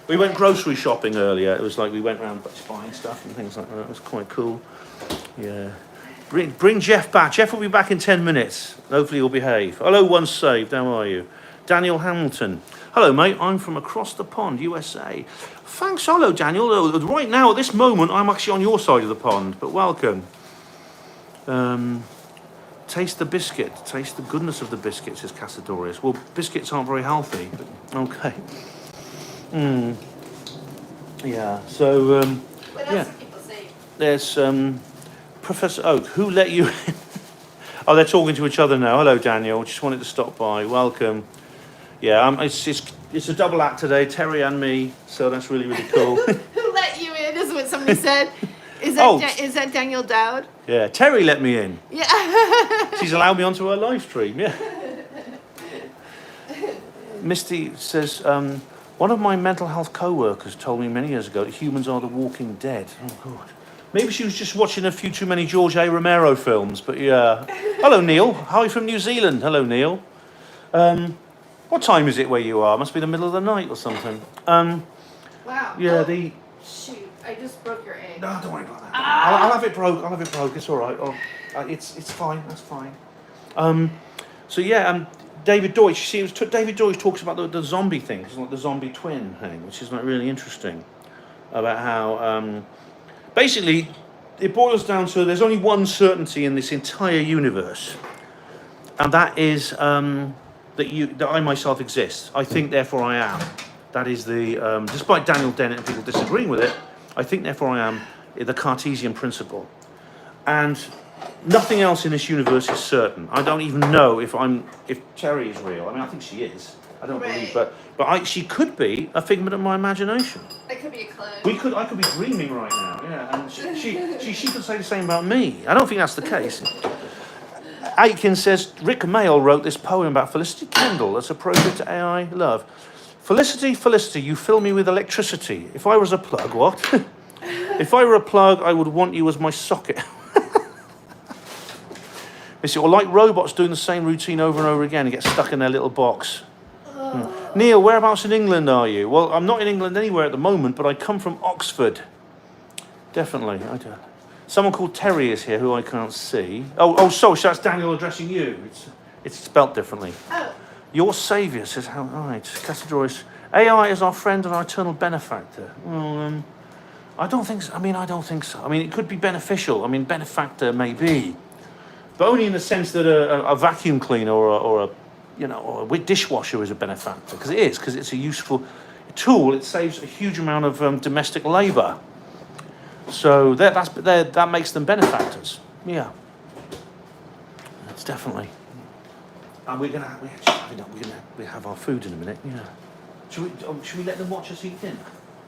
Speaker 2: We went grocery shopping earlier. It was like we went around buying stuff and things like that. It was quite cool. Yeah. Bring Jeff back. Jeff will be back in 10 minutes. Hopefully he'll behave. Hello, once saved. How are you? Daniel Hamilton. Hello, mate. I'm from across the pond, USA. Thanks. Hello, Daniel. Right now, at this moment, I'm actually on your side of the pond, but welcome. Taste the biscuit. Taste the goodness of the biscuit, says Casadorius. Well, biscuits aren't very healthy, but okay. Yeah, so,
Speaker 1: What else do people say?
Speaker 2: there's Professor Oak. Who let you in? Oh, they're talking to each other now. Hello, Daniel. Just wanted to stop by. Welcome. Yeah, it's a double act today, Terry and me, so that's really, really cool.
Speaker 1: Who let you in is what somebody said. Is that, is that Daniel Dowd?
Speaker 2: Yeah, Terry let me in.
Speaker 1: Yeah.
Speaker 2: She's allowed me onto her live stream, yeah. Misty says, one of my mental health co-workers told me many years ago that humans are the walking dead. Oh, God. Maybe she was just watching a few too many George A. Romero films, but yeah. Hello, Neil. Hi from New Zealand. Hello, Neil. What time is it where you are? Must be the middle of the night or something.
Speaker 1: Wow.
Speaker 2: Yeah,
Speaker 1: oh, shoot, I just broke your egg.
Speaker 2: No, don't worry about that. I'll have it broke. It's all right. It's fine. That's fine. So yeah, David Deutsch. See, David Deutsch talks about the zombie thing, it's like the zombie twin thing, which is like really interesting. About how basically it boils down to there's only one certainty in this entire universe, and that is that I myself exist. I think, therefore I am. That is the despite Daniel Dennett and people disagreeing with it, I think, therefore I am, the Cartesian principle. And nothing else in this universe is certain. I don't even know if Terry is real. I mean, I think she is. I don't believe, but she could be a figment of my imagination.
Speaker 1: That could be a clone.
Speaker 2: I could be dreaming right now. Yeah, and she could say the same about me. I don't think that's the case. Aiken says Rick Mail wrote this poem about Felicity Kendall that's appropriate to AI love. Felicity, you fill me with electricity. If I was a plug, what? If I were a plug, I would want you as my socket. Or like robots doing the same routine over and over again and get stuck in their little box. Neil, whereabouts in England are you? Well, I'm not in England anywhere at the moment, but I come from Oxford. Definitely. Someone called Terry is here who I can't see. Oh, sorry, so that's Daniel addressing you. It's spelt differently.
Speaker 1: Oh.
Speaker 2: Your saviour says, how right, Casadorius. AI is our friend and our eternal benefactor. Well, I don't think so. I don't think so. It could be beneficial. Benefactor maybe, but only in the sense that a vacuum cleaner or a dishwasher is a benefactor, because it's a useful tool. It saves a huge amount of domestic labour. So that makes them benefactors. Yeah, that's definitely. And we have our food in a minute. Yeah. Should we let them watch us eat dinner?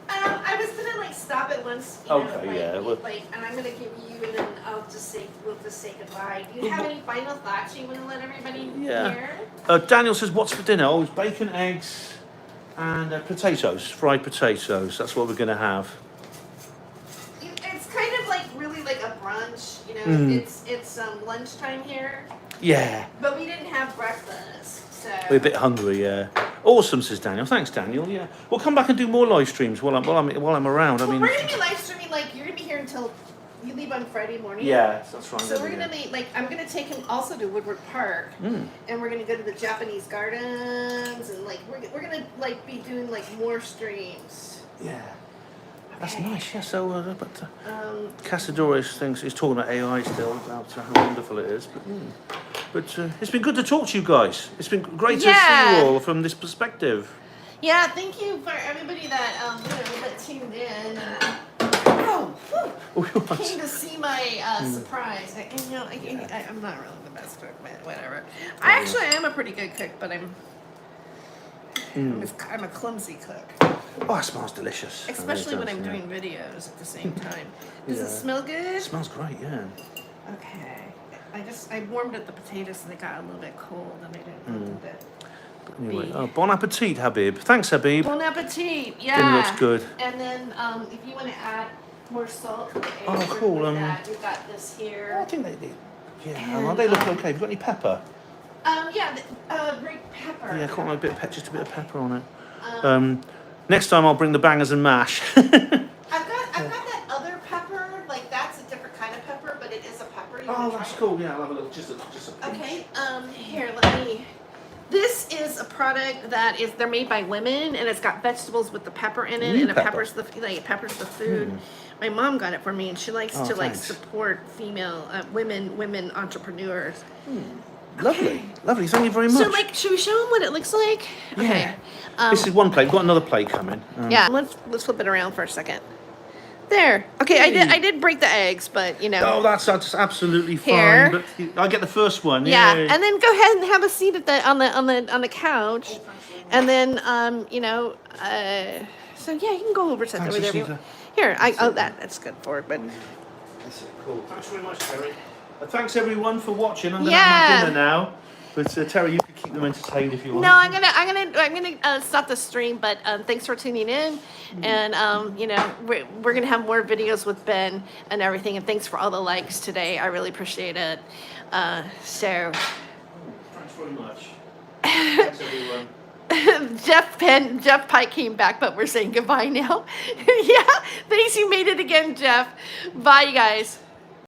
Speaker 1: I was gonna stop it once. And I'm gonna give you, and then we'll just say goodbye. Do you have any final thoughts you want to let everybody hear?
Speaker 2: Daniel says, "What's for dinner?" Oh, it's bacon, eggs, and potatoes, fried potatoes. That's what we're gonna have.
Speaker 1: It's kind of really like a brunch. It's lunchtime here.
Speaker 2: Yeah.
Speaker 1: But we didn't have breakfast, so
Speaker 2: we're a bit hungry. Yeah. Awesome, says Daniel. Thanks, Daniel. Yeah. We'll come back and do more live streams while I'm around.
Speaker 1: Well, we're gonna be live streaming. You're gonna be here until you leave on Friday morning.
Speaker 2: Yeah, that's right.
Speaker 1: So we're gonna be I'm gonna take him also to Woodward Park, and we're gonna go to the Japanese gardens, and we're gonna be doing more streams.
Speaker 2: Yeah. That's nice, yeah. So, Casadorius is talking about AI still, about how wonderful it is. But it's been good to talk to you guys. It's been great to see you all from this perspective.
Speaker 1: Yeah, thank you for everybody that that tuned in. Came to see my surprise. I'm not really the best cook, but whatever. I am a pretty good cook, but I'm a clumsy cook.
Speaker 2: Oh, it smells delicious. It really
Speaker 1: Especially when
Speaker 2: does,
Speaker 1: I'm
Speaker 2: yeah.
Speaker 1: doing videos at the same time. Does it
Speaker 2: Yeah.
Speaker 1: smell good?
Speaker 2: It smells great, yeah.
Speaker 1: Okay. I warmed up the potatoes so they got a little bit cold and I didn't want them to
Speaker 2: Anyway,
Speaker 1: be.
Speaker 2: oh, bon appetit, Habib. Thanks, Habib.
Speaker 1: Bon appetit, yeah.
Speaker 2: Dinner looks good.
Speaker 1: And then if you want to add more salt to the eggs,
Speaker 2: Oh,
Speaker 1: we're
Speaker 2: cool,
Speaker 1: good with that. We've got this
Speaker 2: Oh, I
Speaker 1: here.
Speaker 2: think they did. Yeah,
Speaker 1: And,
Speaker 2: they look okay. Have you got any pepper?
Speaker 1: Yeah, great pepper.
Speaker 2: Yeah, quite a bit, just a bit of pepper on it.
Speaker 1: Um,
Speaker 2: Next time I'll bring the bangers and mash.
Speaker 1: I've got that other pepper, like that's a different kind of pepper, but it is a pepper. You wanna try it?
Speaker 2: cool. Yeah, I'll have a little, just a pinch.
Speaker 1: Okay, here, let me. This is a product that they're made by women, and it's got vegetables with the pepper in it,
Speaker 2: New
Speaker 1: and it
Speaker 2: pepper.
Speaker 1: peppers the food. My mom got it for me, and she likes to like
Speaker 2: thanks.
Speaker 1: support female women entrepreneurs.
Speaker 2: Lovely, lovely. Thank you very much.
Speaker 1: So, like, should we show them what it looks like? Okay.
Speaker 2: This is one plate. We've got another plate coming.
Speaker 1: Yeah. Let's flip it around for a second. There. Okay, I did break the eggs, but you know.
Speaker 2: Oh, that's absolutely fine.
Speaker 1: Here.
Speaker 2: But I get the first one.
Speaker 1: Yeah,
Speaker 2: Yay.
Speaker 1: and then go ahead and have a seat on the couch, and then so yeah, you can go over sit
Speaker 2: Thanks,
Speaker 1: over there. if you
Speaker 2: Rashida.
Speaker 1: want. Here, that's good for it, but
Speaker 2: That's it. Cool. Thanks very much, Terry. Thanks everyone for watching. I'm gonna
Speaker 1: Yeah.
Speaker 2: have my dinner now. But Terry, you can keep them entertained if you want.
Speaker 1: no, I'm gonna stop the stream. But thanks for tuning in, and we're gonna have more videos with Ben and everything. And thanks for all the likes today. I really appreciate it. So.
Speaker 2: Thanks very much. Thanks everyone.
Speaker 1: Jeff Pike came back, but we're saying goodbye now. Yeah, thanks. You made it again, Jeff. Bye, you guys.